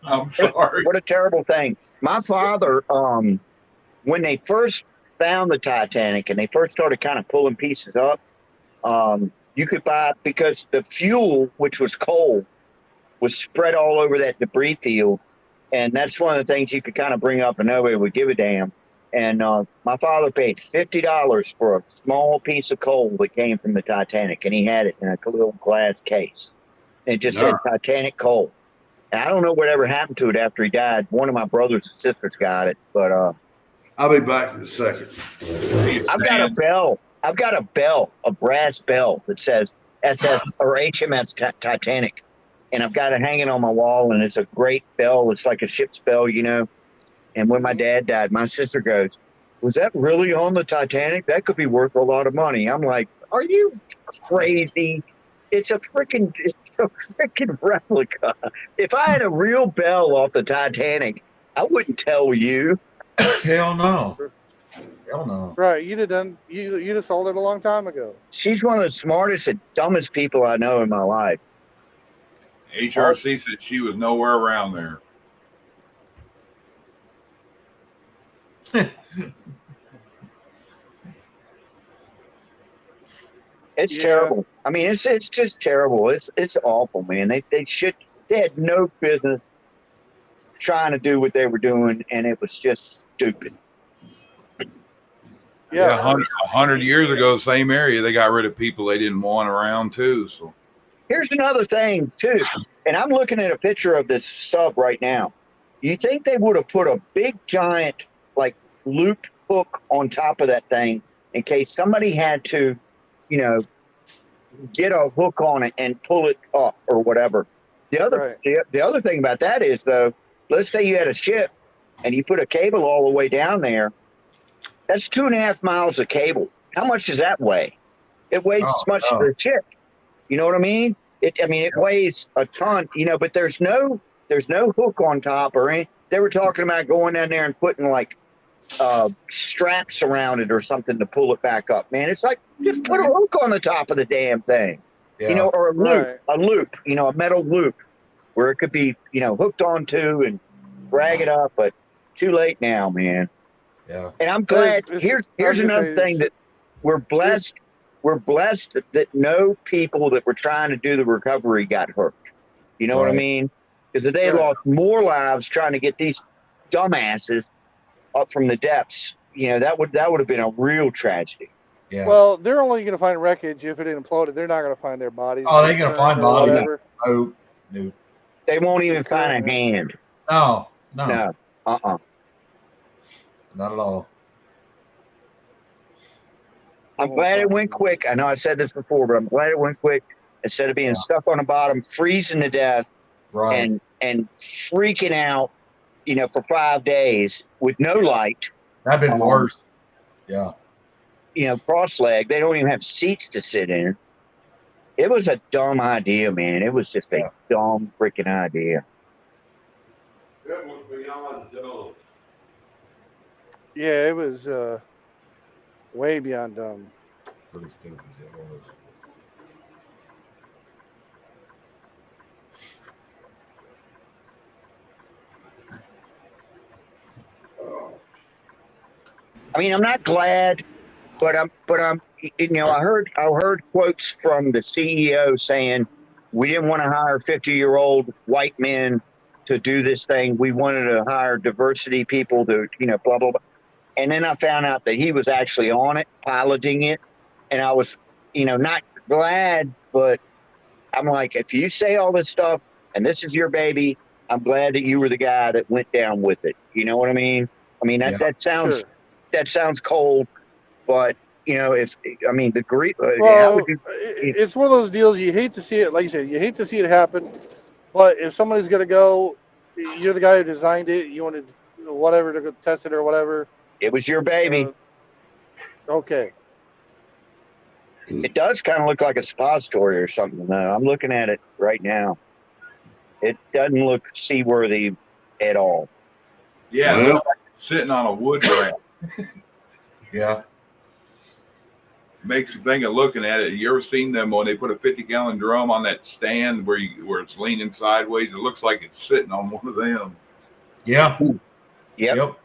I'm sorry.
What a terrible thing. My father, when they first found the Titanic and they first started kind of pulling pieces up, you could buy, because the fuel, which was coal, was spread all over that debris field. And that's one of the things you could kind of bring up and nobody would give a damn. And my father paid $50 for a small piece of coal that came from the Titanic, and he had it in a little glass case. It just said Titanic coal. And I don't know whatever happened to it after he died. One of my brothers and sisters got it, but
I'll be back in a second.
I've got a bell. I've got a bell, a brass bell that says SS or HMS Titanic, and I've got it hanging on my wall. And it's a great bell. It's like a ship's bell, you know. And when my dad died, my sister goes, "Was that really on the Titanic? That could be worth a lot of money." I'm like, "Are you crazy? It's a freaking replica. If I had a real bell off the Titanic, I wouldn't tell you."
Hell no. Hell no.
Right, you'd have sold it a long time ago.
She's one of the smartest and dumbest people I know in my life.
HRC said she was nowhere around there.
It's terrible. I mean, it's just terrible. It's awful, man. They had no business trying to do what they were doing, and it was just stupid.
Yeah, 100 years ago, same area, they got rid of people they didn't want around too. So
here's another thing too, and I'm looking at a picture of this sub right now. You think they would have put a big giant like loop hook on top of that thing in case somebody had to, you know, get a hook on it and pull it up or whatever. The other thing about that is, though, let's say you had a ship and you put a cable all the way down there. That's 2.5 miles of cable. How much does that weigh? It weighs as much as the ship. You know what I mean? It weighs a ton, you know, but there's no hook on top or anything. They were talking about going down there and putting like straps around it or something to pull it back up. Man, it's like, just put a hook on the top of the damn thing, you know, or a loop, you know, a metal loop where it could be, you know, hooked onto and drag it up, but too late now, man.
Yeah.
And I'm glad. Here's another thing that we're blessed. We're blessed that no people that were trying to do the recovery got hurt. You know what I mean? Because they lost more lives trying to get these dumbasses up from the depths. You know, that would have been a real tragedy.
Yeah.
Well, they're only going to find wreckage if it imploded. They're not going to find their bodies.
Oh, they're gonna find
or
bodies.
whatever.
No, no,
They won't even find a hand.
no.
No.
Not at all.
I'm glad it went quick. I know I said this before, but I'm glad it went quick instead of being stuck on the bottom, freezing to death,
Right.
and freaking out, you know, for 5 days with no light.
That'd been worse. Yeah.
You know, cross-legged. They don't even have seats to sit in. It was a dumb idea, man. It was just a dumb freaking idea.
It was beyond dumb.
Yeah, it was way beyond dumb.
Pretty stupid. It was.
I mean, I'm not glad, but I'm, you know, I heard quotes from the CEO saying we didn't want to hire 50-year-old white men to do this thing. We wanted to hire diversity people to, you know, blah, blah, blah. And then I found out that he was actually on it, piloting it. And I was, you know, not glad, but I'm like, if you say all this stuff and this is your baby, I'm glad that you were the guy that went down with it. You know what I mean? I mean, that sounds
Sure.
that sounds cold, but you know, the grief.
Well, it's one of those deals you hate to see it. Like you said, you hate to see it happen. But if somebody's going to go, you're the guy who designed it. You wanted whatever to go test it or whatever.
It was your baby.
Okay.
It does kind of look like a suppository or something, though. I'm looking at it right now. It doesn't look seaworthy at all.
Yeah, it looks like it's sitting on a wood rack.
Yeah.
Makes you think of looking at it. You ever seen them when they put a 50-gallon drum on that stand where it's leaning sideways? It looks like it's sitting on one of them.
Yeah.
Yep.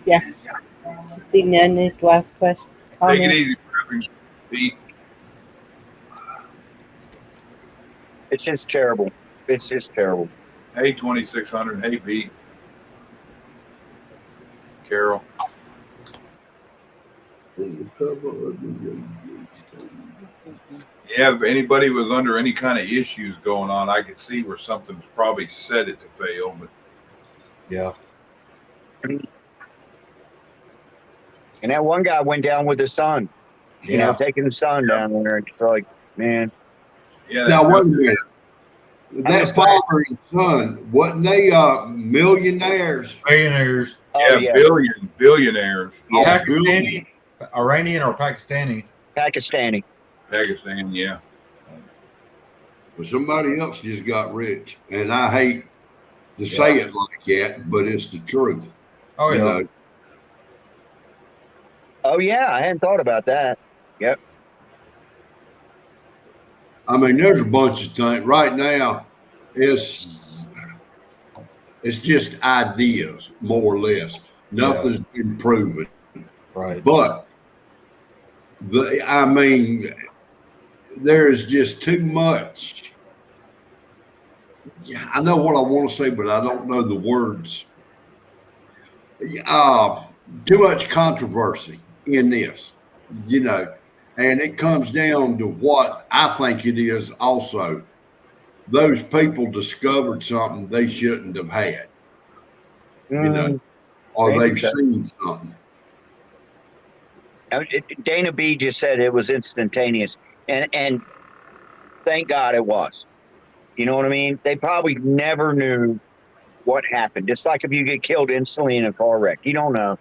Yeah. Should see Nanny's last question.
Take it
Comment.
easy, Pete.
It's just terrible. It's just terrible.
Hey, 2600. Hey, Pete. Carol. Yeah, if anybody was under any kind of issues going on, I could see where something's probably set it to fail, but
yeah.
And that one guy went down with his son. You know, taking the son down there. It's like, man.
Yeah.
Now wait a minute. That father and son, wasn't they millionaires?
Billionaires.
Yeah, billionaires.
Pakistani, Iranian or Pakistani?
Pakistani.
Pakistan, yeah.
But somebody else just got rich, and I hate to say it like that, but it's the truth.
Oh
You
yeah.
know,
Oh, yeah. I hadn't thought about that. Yep.
I mean, there's a bunch of things right now. It's just ideas, more or less. Nothing's been proven.
Right.
But I mean, there is just too much. Yeah, I know what I want to say, but I don't know the words. Too much controversy in this, you know, and it comes down to what I think it is also. Those people discovered something they shouldn't have had, you know, or they've seen something.
Dana B just said it was instantaneous, and thank God it was. You know what I mean? They probably never knew what happened. Just like if you get killed instantly in a car wreck, you don't know.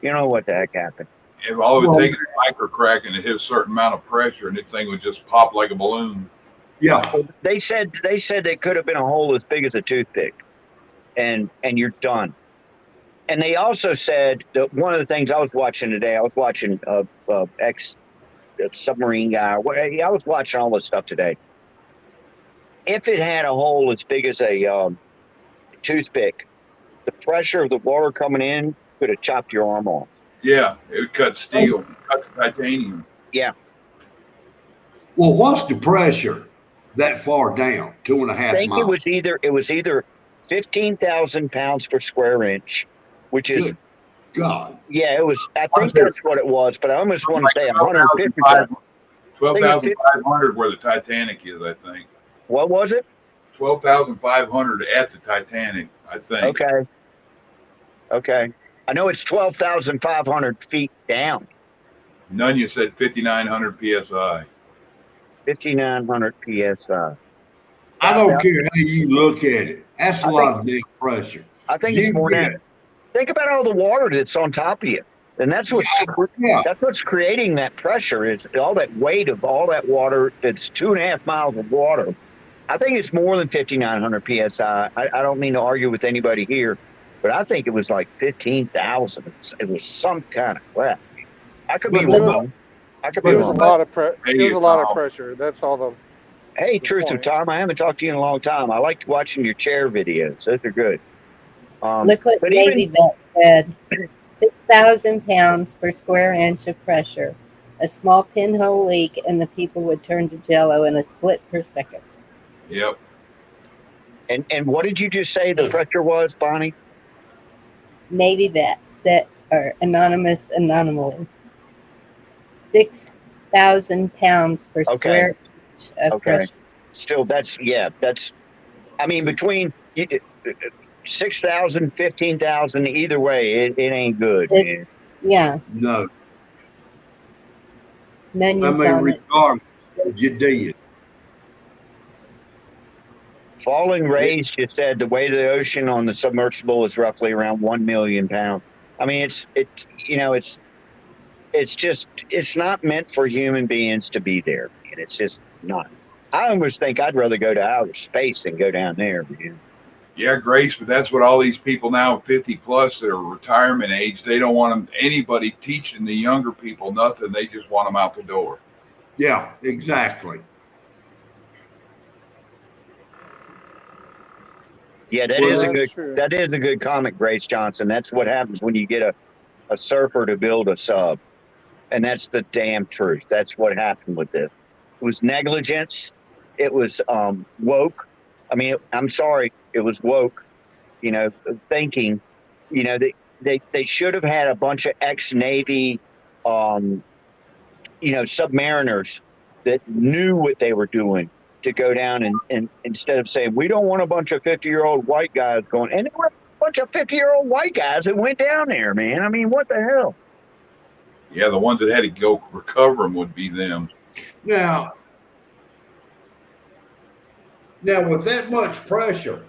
You know what the heck happened.
If all it would take is a micro crack and it hit a certain amount of pressure, and this thing would just pop like a balloon.
Yeah.
They said it could have been a hole as big as a toothpick, and you're done. And they also said that one of the things I was watching today, I was watching submarine guy. I was watching all this stuff today. If it had a hole as big as a toothpick, the pressure of the water coming in could have chopped your arm off.
Yeah, it would cut steel, cut the titanium.
Yeah.
Well, what's the pressure that far down? 2.5
I think
miles.
it was either 15,000 pounds per square inch, which is
Good God.
Yeah, it was. I think that's what it was, but I almost want to say 150.
12,500 where the Titanic is, I think.
What was it?
12,500 at the Titanic, I think.
Okay. I know it's 12,500 feet down.
Nunya said 5,900 psi.
5,900 psi.
I don't care how you look at it. That's a lot of big pressure.
I think it's more than that. Think about all the water that's on top of you. And that's what's creating that pressure is all that weight of all that water. That's 2.5 miles of water. I think it's more than 5,900 psi. I don't mean to argue with anybody here, but I think it was like 15,000. It was some kind of crap. I could be wrong.
It was a lot of pressure. That's all the.
Hey, Truth of Tom, I haven't talked to you in a long time. I liked watching your chair videos. Those are good.
Look what Navy vet said. 6,000 pounds per square inch of pressure. A small pinhole leak and the people would turn to jello in a split per second.
Yep.
And what did you just say the pressure was, Bonnie?
Navy vet said, or anonymous anomaly. 6,000 pounds per square inch of pressure.
Still, that's, I mean, between 6,000, 15,000, either way, it ain't good.
Yeah.
No.
None
I mean, regardless, you did.
Falling Rays just said the weight of the ocean on the submersible is roughly around 1 million pounds. I mean, it's not meant for human beings to be there. And it's just not. I almost think I'd rather go to outer space than go down there. Man.
Yeah, Grace, but that's what all these people now 50 plus that are retirement age, they don't want anybody teaching the younger people nothing. They just want them out the door.
Yeah, exactly.
Yeah, that is a good comment, Grace Johnson. That's what happens when you get a surfer to build a sub. And that's the damn truth. That's what happened with this. It was negligence. It was woke. I mean, I'm sorry, it was woke, thinking, they should have had a bunch of ex-Navy, submariners that knew what they were doing to go down and instead of saying, we don't want a bunch of 50-year-old white guys going, and there were a bunch of 50-year-old white guys that went down there, man. I mean, what the hell?
Yeah, the ones that had to go recover them would be them.
Now, with that much pressure,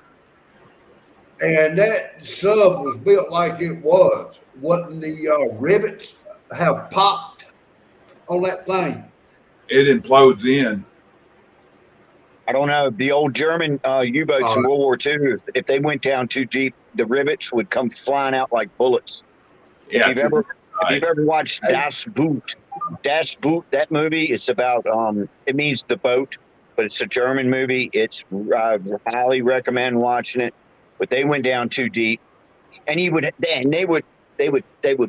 and that sub was built like it was, wouldn't the rivets have popped on that thing?
It implodes in.
I don't know. The old German U-boats in World War II, if they went down too deep, the rivets would come flying out like bullets.
Yeah.
If you've ever watched Das Boot, that movie, it's about, it means the boat, but it's a German movie. I highly recommend watching it. But they went down too deep, and they would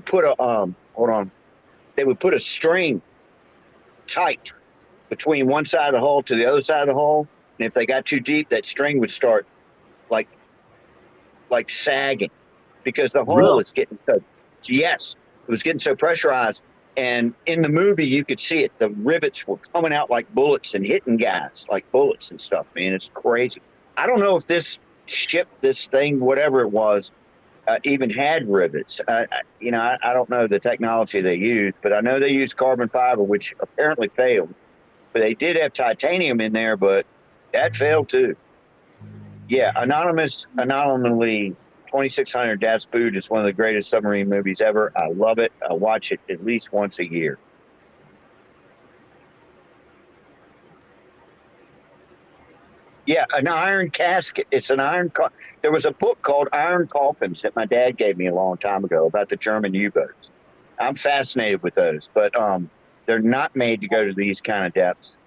put a string tight between one side of the hull to the other side of the hull, and if they got too deep, that string would start like sagging because the hull is getting it was getting so pressurized. And in the movie, you could see it. The rivets were coming out like bullets and hitting guys like bullets and stuff, man. It's crazy. I don't know if this ship, this thing, whatever it was, even had rivets. I don't know the technology they used, but I know they used carbon fiber, which apparently failed. But they did have titanium in there, but that failed too. Yeah, Anomaly 2600 Das Boot is one of the greatest submarine movies ever. I love it. I watch it at least once a year. Yeah, an iron casket. It's an iron. There was a book called Iron Coffins that my dad gave me a long time ago about the German U-boats. I'm fascinated with those, but they're not made to go to these kind of depths.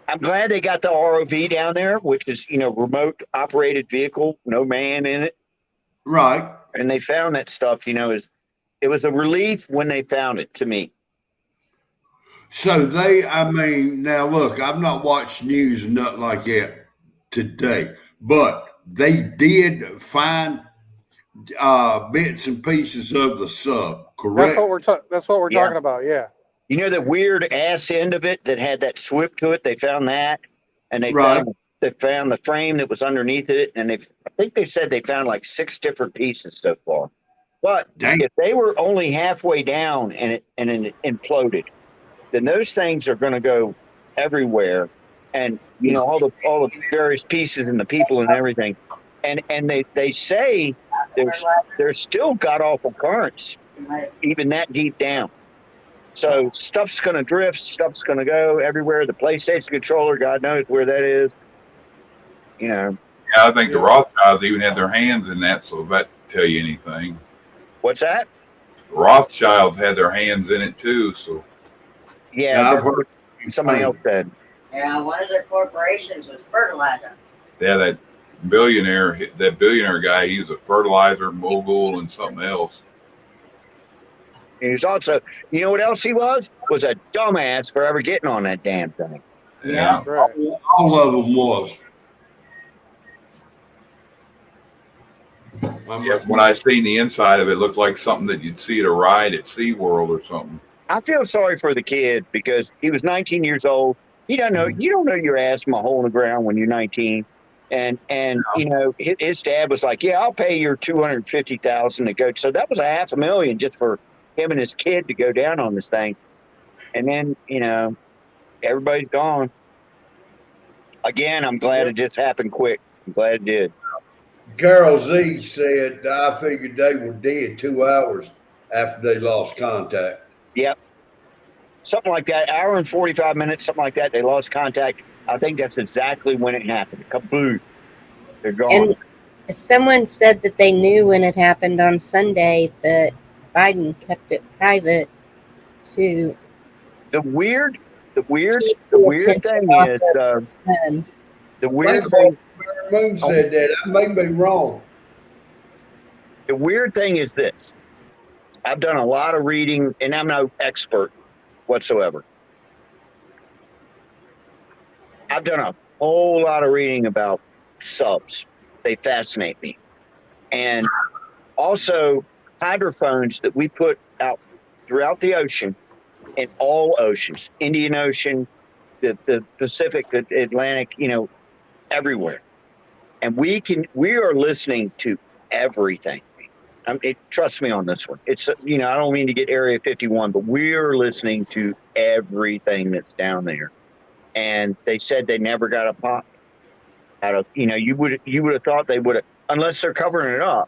I'm glad they got the ROV down there, which is, remote operated vehicle, no man in it.
Right.
and they found that stuff, it was a relief when they found it to me.
So now look, I've not watched news or nothing like that today, but they did find bits and pieces of the sub, correct?
That's what we're talking about. Yeah.
You know the weird ass end of it that had that swip to it. They found that, and they found the frame that was underneath it, and I think they said they found like 6 different pieces so far. But if they were only halfway down and it imploded, then those things are going to go everywhere, and all the various pieces and the people and everything, and they say there's still god awful currents even that deep down. So stuff's going to drift, stuff's going to go everywhere. The PlayStation controller, God knows where that is.
Yeah, I think the Rothschilds even had their hands in that, so if that tell you anything.
What's that?
The Rothschilds had their hands in it too, so.
Yeah, somebody else said.
Yeah, one of their corporations was fertilizer.
Yeah, that billionaire guy, he was a fertilizer mogul and something else.
He was also, what else he was? Was a dumbass for ever getting on that damn thing.
Yeah.
All of them was.
Yeah, when I seen the inside of it, it looked like something that you'd see at a ride at SeaWorld or something.
I feel sorry for the kid because he was 19 years old. You don't know your ass from a hole in the ground when you're 19. And his dad was like, yeah, I'll pay your $250,000 to go. So that was $500,000 just for him and his kid to go down on this thing. And then, everybody's gone. Again, I'm glad it just happened quick. I'm glad it did.
Carol Z said, I figured they were dead 2 hours after they lost contact.
Yep. Something like that. Hour and 45 minutes, something like that. They lost contact. I think that's exactly when it happened. Kaboom. They're gone.
And someone said that they knew when it happened on Sunday, but Biden kept it private to
the weird thing is the weird thing.
Moon said that. I may be wrong.
The weird thing is this. I've done a lot of reading, and I'm no expert whatsoever. I've done a whole lot of reading about subs. They fascinate me. And also hydrophones that we put out throughout the ocean, in all oceans, Indian Ocean, the Pacific, the Atlantic, everywhere. And we are listening to everything. Trust me on this one. It's, I don't mean to get Area 51, but we're listening to everything that's down there. And they said they never got a pop out of, you would have thought they would have, unless they're covering it up.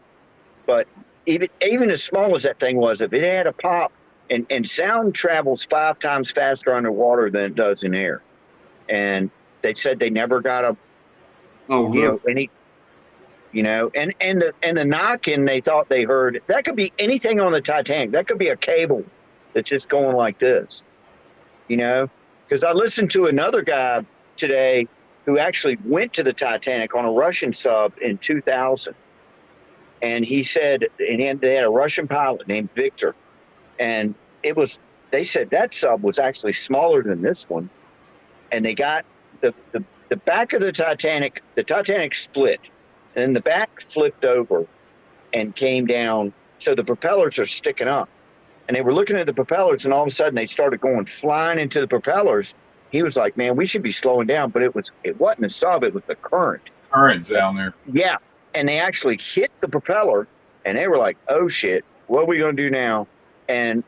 But even as small as that thing was, if it had a pop, and sound travels 5 times faster underwater than it does in air. And they said they never got a, any, and the knocking they thought they heard, that could be anything on the Titanic. That could be a cable that's just going like this, because I listened to another guy today who actually went to the Titanic on a Russian sub in 2000. And he said, and they had a Russian pilot named Victor. And they said that sub was actually smaller than this one. And they got the back of the Titanic split, and then the back flipped over and came down. So the propellers are sticking up. And they were looking at the propellers, and all of a sudden they started going flying into the propellers. He was like, man, we should be slowing down. But it wasn't the sub, it was the current.
Current down there.
Yeah. And they actually hit the propeller, and they were like, oh, shit, what are we going to do now? And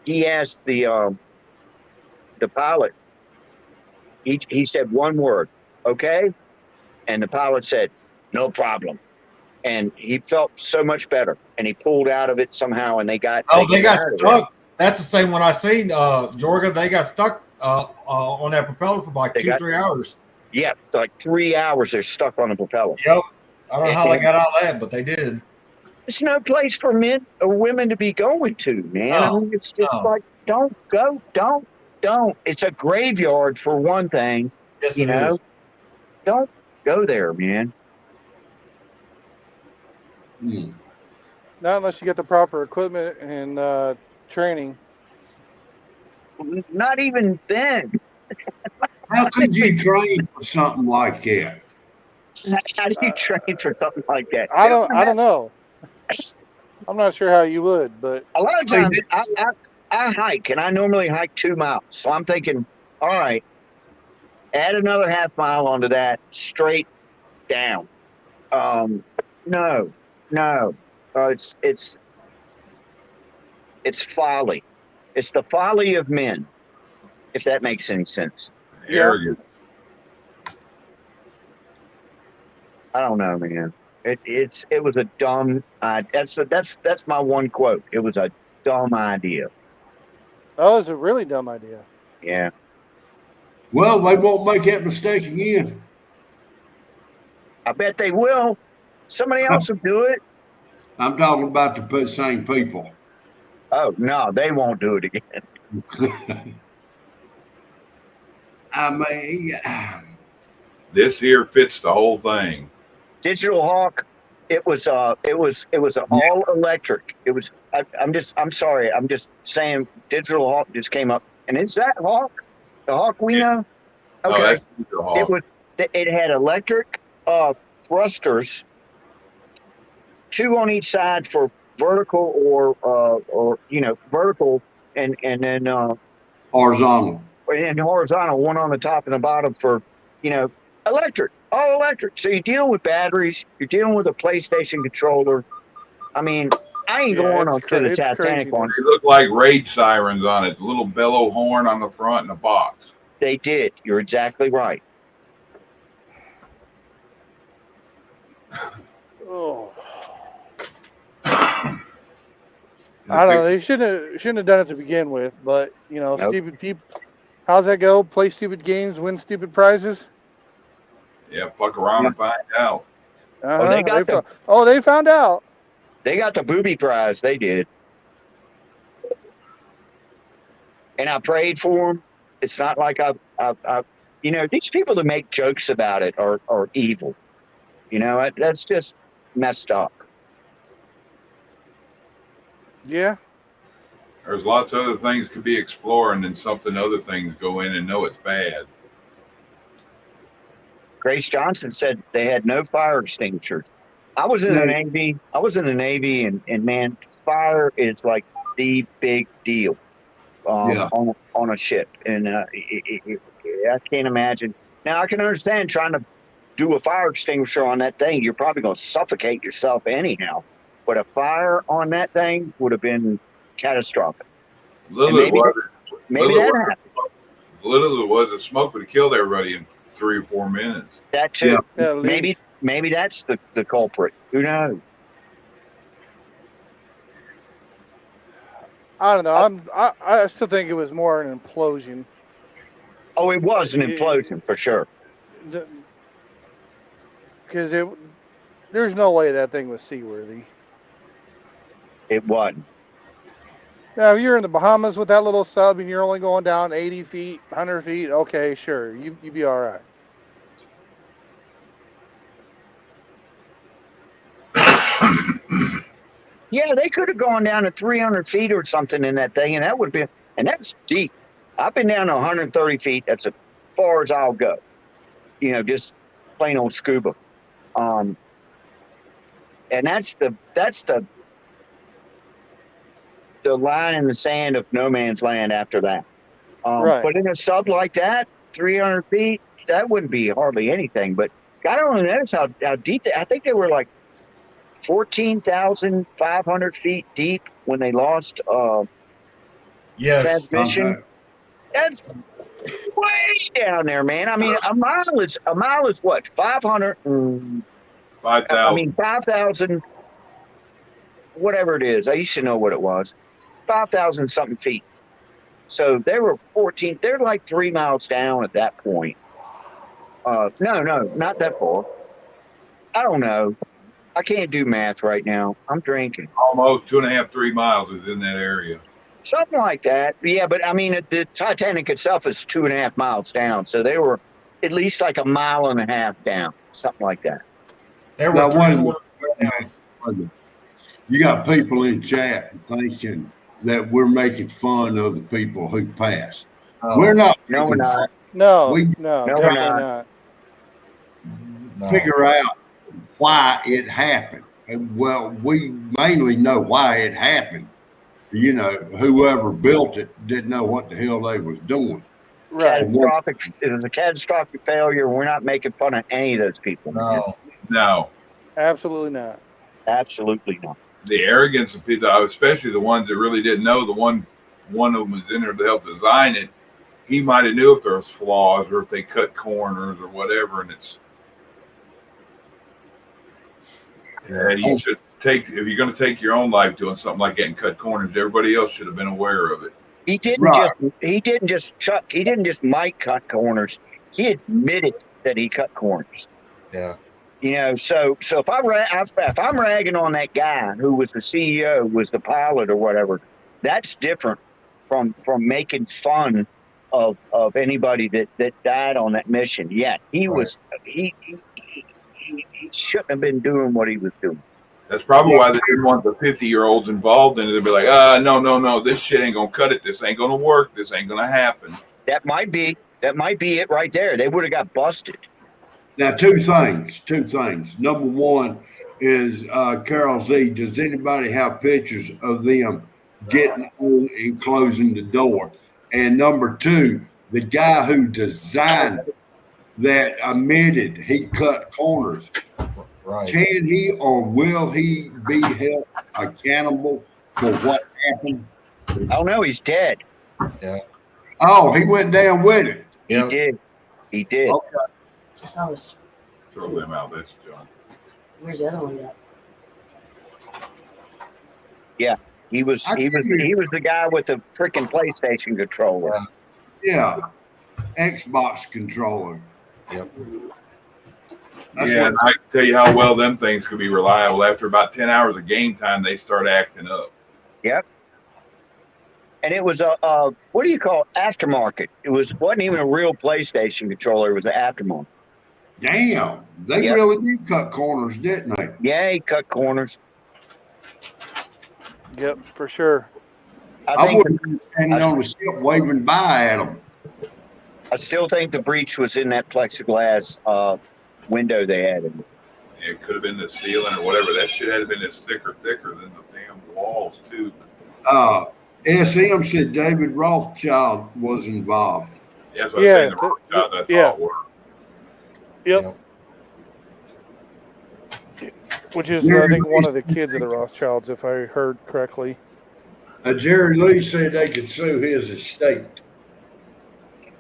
he asked the pilot, he said one word, okay? And the pilot said, no problem. And he felt so much better. And he pulled out of it somehow, and they got
stuck. That's the same one I seen, Georgia. They got stuck on that propeller for like 2-3 hours.
Yeah, like 3 hours they're stuck on the propeller.
Yep. I don't know how they got out of that, but they did.
It's no place for men or women to be going to, man.
No,
I mean, it's just like, don't go, don't. It's a graveyard for one thing.
Yes, it is.
Don't go there, man.
Not unless you get the proper equipment and training.
Not even then.
How could you train for something like that?
How do you train for something like that?
I don't know. I'm not sure how you would, but
a lot of times I hike, and I normally hike 2 miles. So I'm thinking, all right, add another half mile onto that, straight down. No, it's folly. It's the folly of men, if that makes any sense.
Arrogant.
I don't know, man. It was a dumb. That's my one quote. It was a dumb idea.
Oh, it's a really dumb idea.
Yeah.
Well, they won't make that mistake again.
I bet they will. Somebody else will do it.
I'm talking about the same people.
Oh no, they won't do it again.
I mean,
this here fits the whole thing.
Digital Hawk, it was all electric. It was. I'm sorry. I'm just saying. Digital Hawk just came up, and is that Hawk? The Hawk we know? Okay.
No, that's Digital Hawk.
It was. It had electric thrusters, 2 on each side for vertical or vertical, and then
horizontal.
And horizontal, 1 on the top and the bottom for electric. All electric. So you're dealing with batteries. You're dealing with a PlayStation controller. I mean, I ain't going on to the Titanic one.
They look like rage sirens on it. A little bellow horn on the front and a box.
They did. You're exactly right.
Oh. I don't know. They shouldn't have done it to begin with. But
Nope.
stupid people. How's that go? Play stupid games, win stupid prizes.
Yeah, fuck around and find out.
They found out.
They got the booby prize. They did. And I prayed for them. It's not like these people that make jokes about it are evil. That's just messed up.
Yeah.
There's lots of other things could be exploring and something other things go in and know it's bad.
Grace Johnson said they had no fire extinguishers. I was in the Navy. And man, fire is like the big deal on a ship. And I can't imagine. Now I can understand trying to do a fire extinguisher on that thing. You're probably going to suffocate yourself anyhow. But a fire on that thing would have been catastrophic.
Little it was the smoke would have killed everybody in 3 or 4 minutes.
That too. Yeah, maybe that's the culprit. Who knows?
I don't know. I still think it was more an implosion.
Oh, it was an implosion for sure.
Because there's no way that thing was seaworthy.
It wasn't.
Now, if you're in the Bahamas with that little sub and you're only going down 80 feet, 100 feet, okay, sure, you'd be all right.
Yeah, they could have gone down to 300 feet or something in that thing, and that would be, and that's deep. I've been down to 130 feet. That's as far as I'll go. Just plain old scuba. And that's the line in the sand of no man's land after that.
Right.
But in a sub like that, 300 feet, that wouldn't be hardly anything. But I don't notice how deep. I think they were like 14,500 feet deep when they lost transmission.
Okay.
That's way down there, man. I mean, a mile is what? 500.
5,000.
I mean, 5,000. Whatever it is, I used to know what it was. 5,000 something feet. So they were 14. They're like 3 miles down at that point. No, not that far. I don't know. I can't do math right now. I'm drinking.
Almost 2.5, 3 miles is in that area.
Something like that. Yeah, but I mean, the Titanic itself is 2.5 miles down. So they were at least like 1.5 miles down. Something like that.
There were
you got people in chat thinking that we're making fun of the people who passed. We're not.
No, we're not.
No,
We
no,
we're
definitely
not.
not.
figure out why it happened. Well, we mainly know why it happened. You know, whoever built it didn't know what the hell they was doing.
Right.
Catastrophic. It was a catastrophic failure. We're not making fun of any of those people.
No.
Absolutely not.
Absolutely not.
The arrogance of people, especially the ones that really didn't know, the one of them was in there to help design it. He might have knew if there was flaws or if they cut corners or whatever, and it's you should take, if you're going to take your own life doing something like that and cut corners, everybody else should have been aware of it.
He didn't just might cut corners. He admitted that he cut corners.
Yeah.
You know, so if I'm ragging on that guy who was the CEO, was the pilot or whatever, that's different from making fun of anybody that died on that mission. Yeah, he shouldn't have been doing what he was doing.
That's probably why they didn't want the 50-year-olds involved in it. They'd be like, no, this shit ain't gonna cut it. This ain't gonna work. This ain't gonna happen.
That might be it right there. They would have got busted.
Now, two things. Number one is Carol Z. Does anybody have pictures of them getting on and closing the door? And number two, the guy who designed that admitted he cut corners.
Right.
Can he or will he be held accountable for what happened?
Oh no, he's dead.
Yeah.
Oh, he went down with it.
Yeah.
He did.
Okay.
Just always.
Throw them out. That's John.
Where's the other one at?
Yeah, he was the guy with the freaking PlayStation controller.
Yeah. Xbox controller.
Yep.
And I can tell you how well them things could be reliable. After about 10 hours of game time, they start acting up.
Yep. And it was a what do you call it? Aftermarket. It wasn't even a real PlayStation controller. It was an aftermarket.
Damn, they really did cut corners, didn't they?
Yeah, he cut corners.
Yep, for sure.
I wouldn't be standing on the ship waving by at them.
I still think the breach was in that plexiglass window they had.
It could have been the ceiling or whatever. That shit had been thicker than the damn walls too.
SM said David Rothschild was involved.
Yeah, that's what I'm saying. The Rothschild, that's all it were.
Yep. Which is, I think, one of the kids of the Rothschilds, if I heard correctly.
Jerry Lee said they could sue his estate.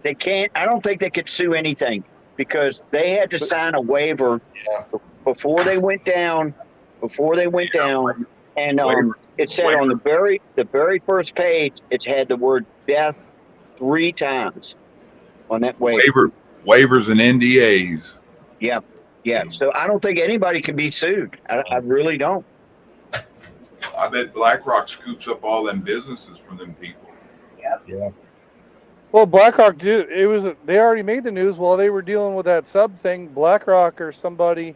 They can't. I don't think they could sue anything because they had to sign a waiver before they went down. And it said on the very first page, it had the word death 3 times on that waiver.
Waivers and NDAs.
Yeah. So I don't think anybody can be sued. I really don't.
I bet BlackRock scoops up all them businesses from them people.
Yeah.
Well, BlackRock they already made the news while they were dealing with that sub thing. BlackRock or somebody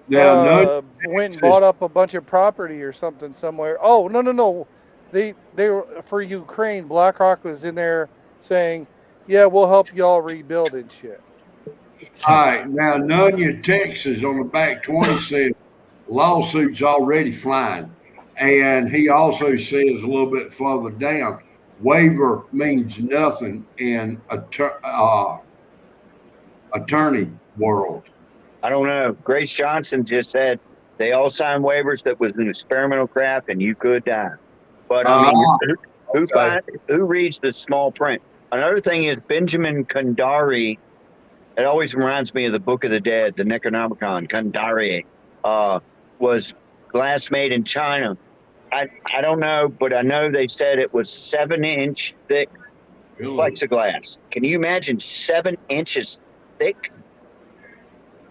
went and bought up a bunch of property or something somewhere. Oh, no. They were for Ukraine. BlackRock was in there saying, "Yeah, we'll help y'all rebuild and shit."
All right, now Nunya, Texas, on the back 20 said lawsuits already flying, and he also says a little bit further down, waiver means nothing in attorney world.
I don't know. Grace Johnson just said they all signed waivers that was an experimental craft and you could die. But I mean, who reads the small print? Another thing is Benjamin Kundari. It always reminds me of the Book of the Dead, the Necronomicon. Kundari was glass made in China. I don't know, but I know they said it was 7-inch thick plexiglass. Can you imagine 7 inches thick?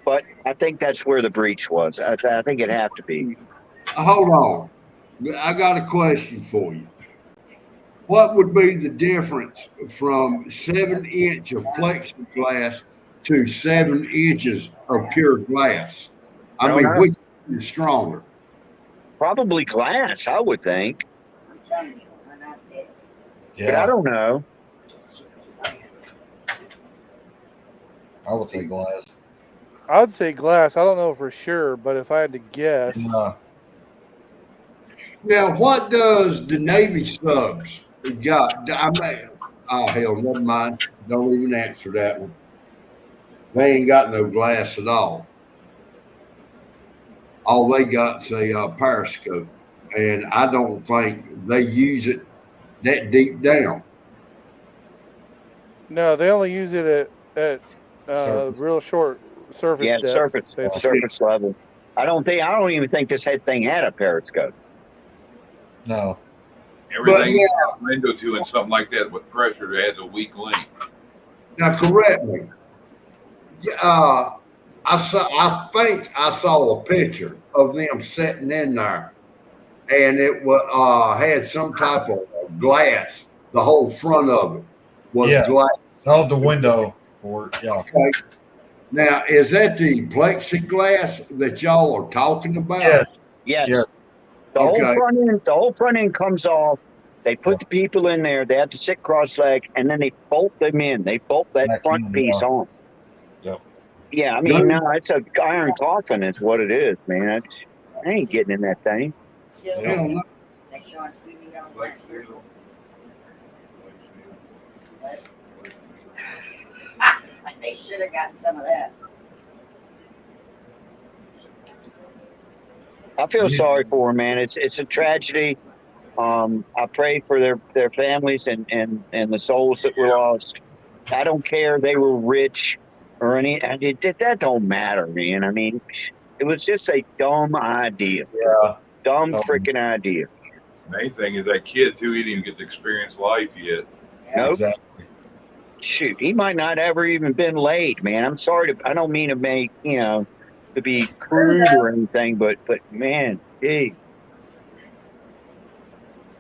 But I think that's where the breach was. I think it'd have to be.
Hold on. I got a question for you. What would be the difference from 7-inch of plexiglass to 7 inches of pure glass? I mean, which is stronger?
Probably glass, I would think.
I'm telling you, I'm not dead.
But I don't know.
I would say glass.
I would say glass. I don't know for sure, but if I had to guess,
Now, what does the Navy subs got? I mean, oh, hell, never mind. Don't even answer that one. They ain't got no glass at all. All they got's a periscope, and I don't think they use it that deep down.
no, they only use it at real short surface
Yeah,
depth.
surface level. I don't even think this thing had a periscope.
No.
Everything you got window doing something like that with pressure that has a weak link.
Now, correct me. I think I saw a picture of them sitting in there, and it had some type of glass. The whole front of it was glass.
That was the window for it. Yeah.
Okay. Now, is that the plexiglass that y'all are talking about?
Yes. The whole front end comes off. They put the people in there. They have to sit cross-legged, and then they bolt them in. They bolt that front piece on.
Yep.
Yeah, I mean, no, it's a iron coffin. Is what it is, man. I ain't getting in that thing.
They show on TV all the time. They should have gotten some of that.
I feel sorry for them, man. It's a tragedy. I pray for their families and the souls that were lost. I don't care they were rich or any. That don't matter, man. I mean, it was just a dumb idea.
Yeah.
Dumb freaking idea.
Main thing is that kid too. He didn't even get to experience life yet.
Nope.
Exactly.
Shoot, he might not ever even been laid, man. I'm sorry I don't mean to make to be crude or anything, but man, hey.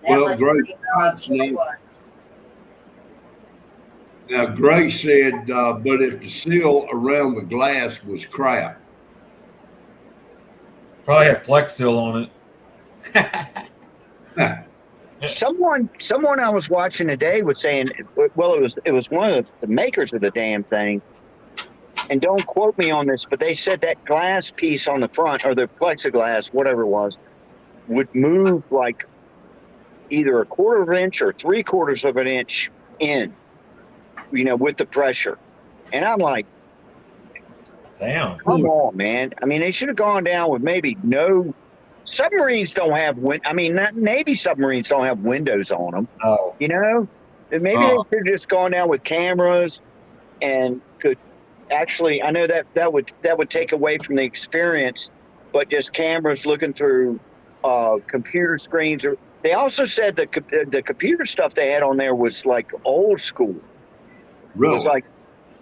Well, Gray said, but if the seal around the glass was crap.
Probably had Flex Seal on it.
Someone I was watching today was saying, well, it was one of the makers of the damn thing, and don't quote me on this, but they said that glass piece on the front, or the plexiglass, whatever it was, would move like either a quarter of an inch or 3/4 of an inch in, with the pressure. And I'm like,
damn,
come on, man. I mean, they should have gone down with maybe no. Submarines don't have Navy submarines don't have windows on them.
Oh.
And maybe they could have just gone down with cameras and could actually. I know that would take away from the experience, but just cameras looking through computer screens. Or they also said that the computer stuff they had on there was like old school.
Really?
It was like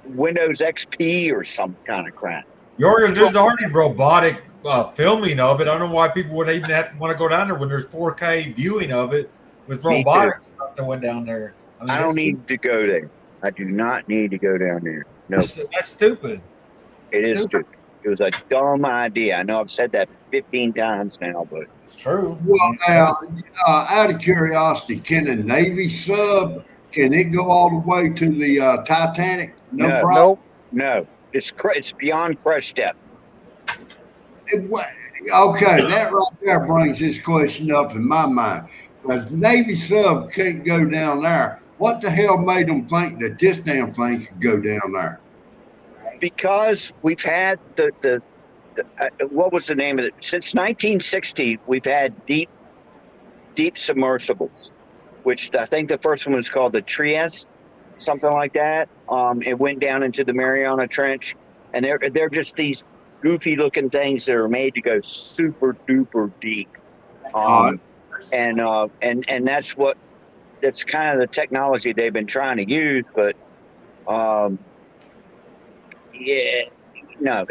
Windows XP or some kind of crap.
There's already robotic filming of it. I don't know why people would even have to want to go down there when there's 4K viewing of it with robotic stuff that went down there.
I don't need to go there. I do not need to go down there. No,
that's stupid.
It is stupid. It was a dumb idea. I know I've said that 15 times now, but
it's true.
Well, now, out of curiosity, can a Navy sub, can it go all the way to the Titanic? No problem.
No. It's beyond crush depth.
Okay, that right there brings this question up in my mind. If Navy sub can't go down there, what the hell made them think that this damn thing could go down there?
Because we've had the what was the name of it? Since 1960, we've had deep submersibles, which I think the first one was called the Trieste, something like that. It went down into the Mariana Trench, and they're just these goofy looking things that are made to go super duper deep. And that's kind of the technology they've been trying to use, but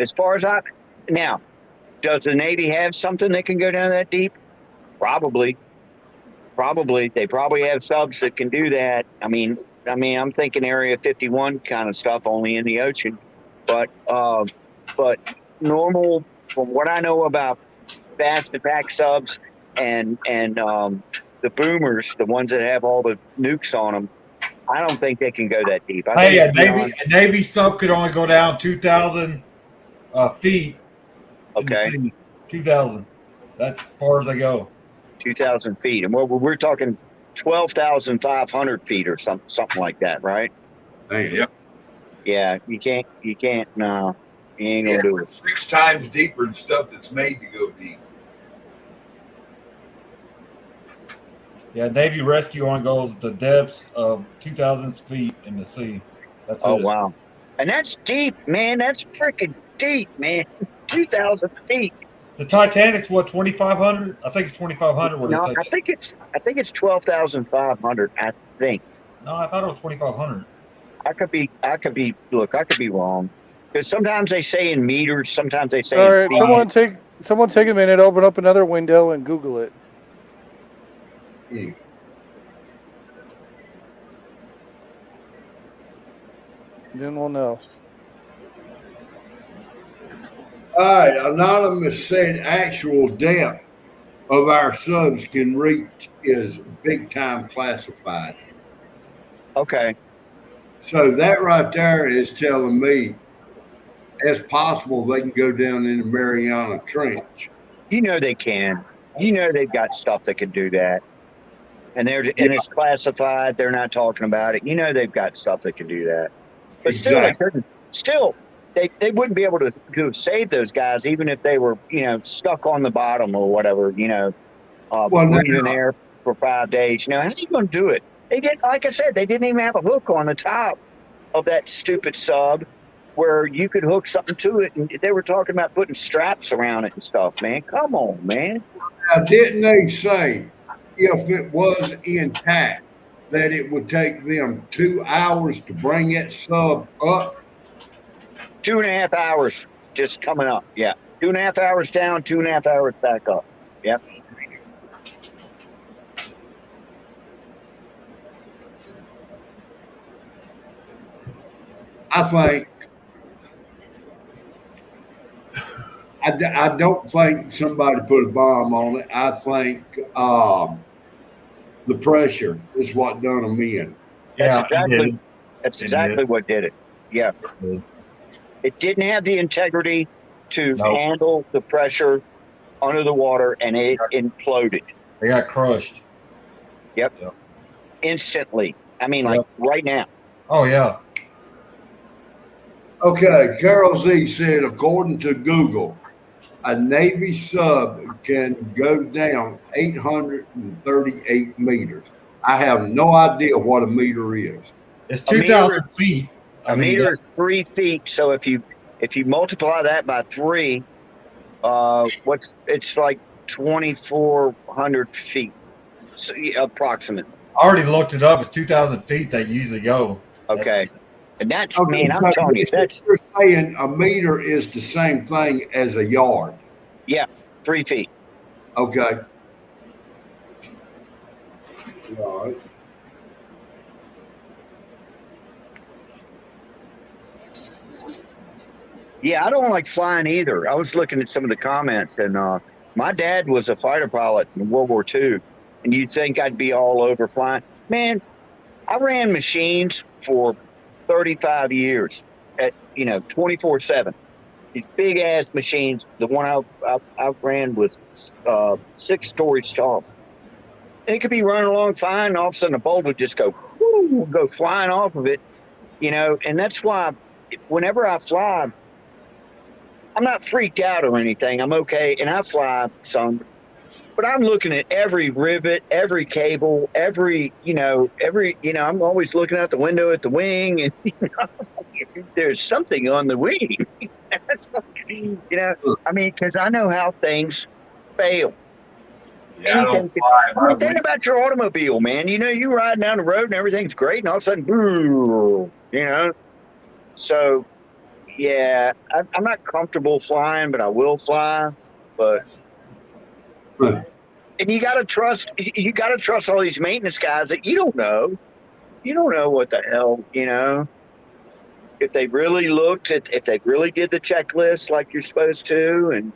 as far as now, does the Navy have something that can go down that deep? Probably. They probably have subs that can do that. I mean, I'm thinking Area 51 kind of stuff, only in the ocean. But normal, from what I know about fast attack subs, and the boomers, the ones that have all the nukes on them, I don't think they can go that deep. I
Hey,
think
a Navy sub could only go down 2,000 feet.
Okay.
2,000. That's as far as they go.
2,000 feet, and we're talking 12,500 feet or something like that, right?
Yep.
Yeah, you can't. No, you ain't gonna do it.
6 times deeper than stuff that's made to go deep.
Yeah, Navy rescue only goes the depths of 2,000 feet in the sea. That's
Oh
it.
wow, and that's deep, man. That's freaking deep, man. 2,000 feet.
The Titanic's what, 2,500? I think it's 2,500.
No, I think it's 12,500. I think.
No, I thought it was 2,500.
I could be. Look, I could be wrong. Because sometimes they say in meters. Sometimes they say.
All
in
right,
feet.
someone take a minute, open up another window, and Google it. Then we'll know.
All right, Anonymous said actual depth of our subs can reach is big time classified.
Okay.
So that right there is telling me it's possible they can go down in the Mariana Trench.
You know they can. You know they've got stuff that can do that. And it's classified. They're not talking about it. You know they've got stuff that can do that. But still, they couldn't. Still, they wouldn't be able to save those guys even if they were, stuck on the bottom or whatever, breathing air for 5 days. How are you going to do it? They didn't, like I said, they didn't even have a hook on the top of that stupid sub where you could hook something to it. And they were talking about putting straps around it and stuff, man. Come on, man.
Now, didn't they say if it was intact that it would take them 2 hours to bring that sub up?
2.5 hours just coming up. Yeah. 2.5 hours down, 2.5 hours back up. Yep.
I think I don't think somebody put a bomb on it. I think the pressure is what done them in.
That's exactly what did it. Yeah. It didn't have the integrity to handle the pressure under the water, and it imploded.
They got crushed.
Yep. Instantly. I mean, like right now.
Oh, yeah.
Okay, Carol Z said, according to Google, a Navy sub can go down 838 meters. I have no idea what a meter is.
It's 2,000 feet.
A meter is 3 feet. So if you multiply that by 3, it's like 2,400 feet, so, approximate.
I already looked it up. It's 2,000 feet they usually go.
Okay. And that's, man, I'm telling you, that's.
You're saying a meter is the same thing as a yard.
Yeah, 3 feet.
Okay. All right.
Yeah, I don't like flying either. I was looking at some of the comments, and my dad was a fighter pilot in World War II, and you'd think I'd be all over flying. Man, I ran machines for 35 years at 24/7. These big ass machines. The one I ran was 6 stories tall. And it could be running along fine, and all of a sudden a bolt would just go flying off of it, And that's why whenever I fly, I'm not freaked out or anything. I'm okay, and I fly some. But I'm looking at every rivet, every cable, every, I'm always looking out the window at the wing, and there's something on the wing. Because I know how things fail.
Yeah,
think about your automobile, man. You ride down the road and everything's great, and all of a sudden, boom, So, yeah, I'm not comfortable flying, but I will fly. But. And you gotta trust all these maintenance guys that you don't know. You don't know what the hell, if they really looked at, if they really did the checklist like you're supposed to, and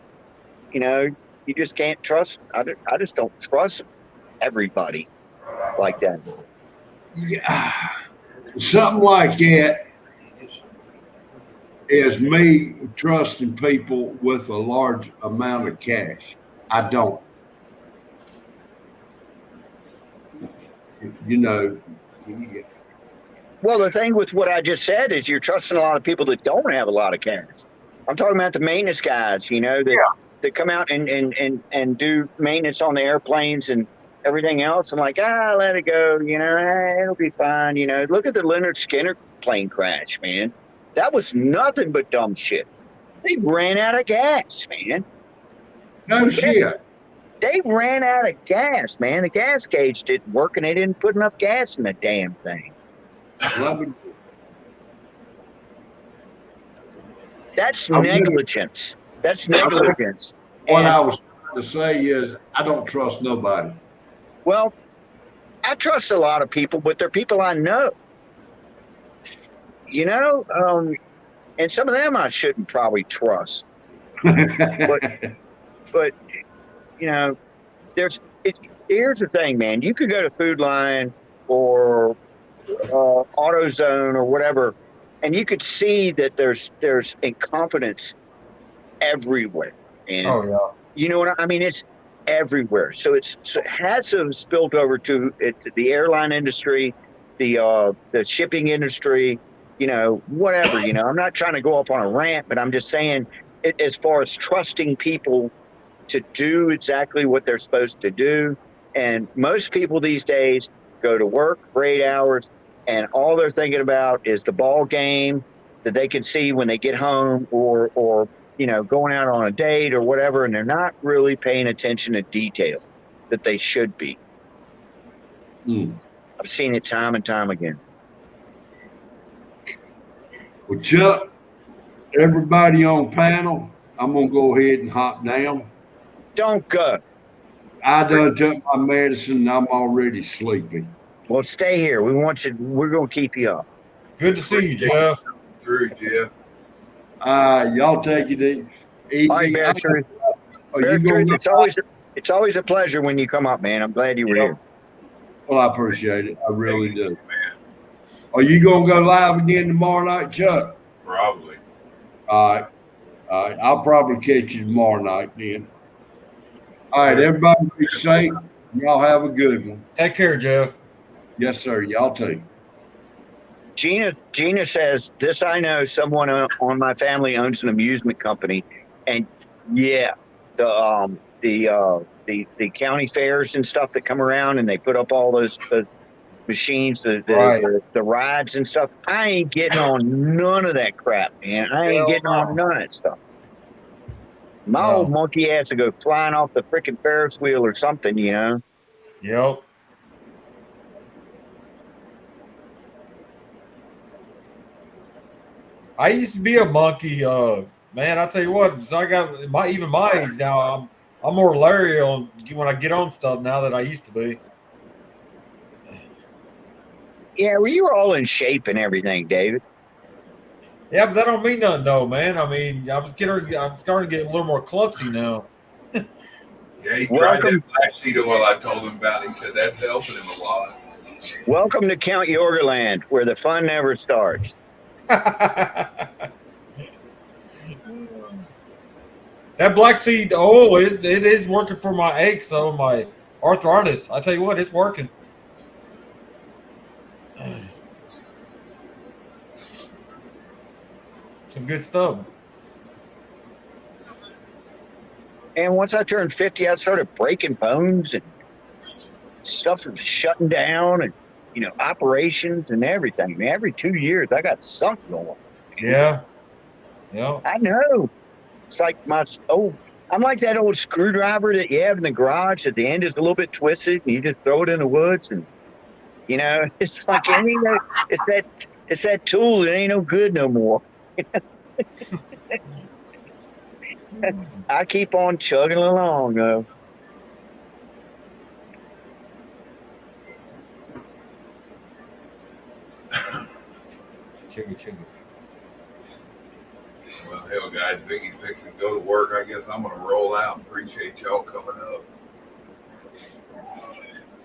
You just can't trust. I just don't trust everybody like that.
Yeah. Something like that is me trusting people with a large amount of cash. I don't. You know.
Well, the thing with what I just said is you're trusting a lot of people that don't have a lot of cash. I'm talking about the maintenance guys, you know, that come out and do maintenance on the airplanes and everything else. I'm like, let it go, you know, it'll be fine. You know, look at the Leonard Skinner plane crash, man. That was nothing but dumb shit. They ran out of gas, man.
No shit.
They ran out of gas, man. The gas gauge didn't work, and they didn't put enough gas in the damn thing. That's negligence. That's negligence.
What I was trying to say is I don't trust nobody.
Well, I trust a lot of people, but they're people I know. You know, and some of them I shouldn't probably trust. but you know, here's the thing, man. You could go to Food Line or AutoZone or whatever, and you could see that there's incompetence everywhere. And you know what I mean? It's everywhere. So it has to have spilled over to the airline industry, the shipping industry, you know, whatever. You know, I'm not trying to go up on a rant, but I'm just saying, as far as trusting people to do exactly what they're supposed to do, and most people these days go to work for 8 hours, and all they're thinking about is the ball game that they can see when they get home, or you know, going out on a date or whatever, and they're not really paying attention to detail that they should be. I've seen it time and time again.
Well, Chuck, everybody on panel, I'm going to go ahead and hop down.
Don't go.
I done took my medicine and I'm already sleepy.
Well, stay here. We want you. We're going to keep you up.
Good to see you, Jeff.
Through, Jeff.
Y'all take it easy.
All right, Bear Truth. Bear Truth, it's always a pleasure when you come up, man. I'm glad you were here.
Well, I appreciate it. I really do. Are you going to go live again tomorrow night, Chuck?
Probably.
All right. I'll probably catch you tomorrow night then. All right, everybody be safe. Y'all have a good one.
Take care, Jeff.
Yes, sir. Y'all too.
Gina says, this I know, someone on my family owns an amusement company. And yeah, the county fairs and stuff that come around and they put up all those machines, the rides and stuff. I ain't getting on none of that crap, man. I ain't getting on none of that stuff. My old monkey has to go flying off the freaking Ferris wheel or something, you know?
Yep. I used to be a monkey, man. I tell you what, I got even my age now. I'm more leery on when I get on stuff now than I used to be.
Yeah, well, you were all in shape and everything, David.
Yeah, but that don't mean nothing, though, man. I mean, I'm starting to get a little more klutzy now.
Yeah, he tried that black seed oil I told him about. He said that's helping him a lot.
Welcome to Count Yorgaland, where the fun never starts.
That black seed oil is working for my aches, though, my arthritis. I tell you what, it's working. Some good stuff.
And once I turned 50, I started breaking bones and stuff was shutting down, and you know, operations and everything. Man, every 2 years I got something going.
Yeah.
I know. It's like I'm like that old screwdriver that you have in the garage at the end is a little bit twisted and you just throw it in the woods, and you know, it's like it's that tool that ain't no good no more. I keep on chugging along though.
Chugga.
Well, Hell, guys, Vicky's fixing to go to work. I guess I'm going to roll out. Appreciate y'all coming up.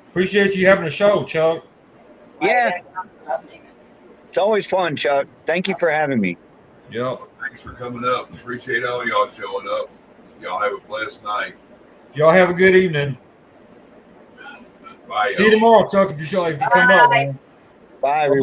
Appreciate you having a show, Chuck.
Yeah. It's always fun, Chuck. Thank you for having me.
Yep.
Thanks for coming up. Appreciate all y'all showing up. Y'all have a blessed night.
Y'all have a good evening.
Bye.
See you tomorrow, Chuck, if you come up, man.
Bye, everybody.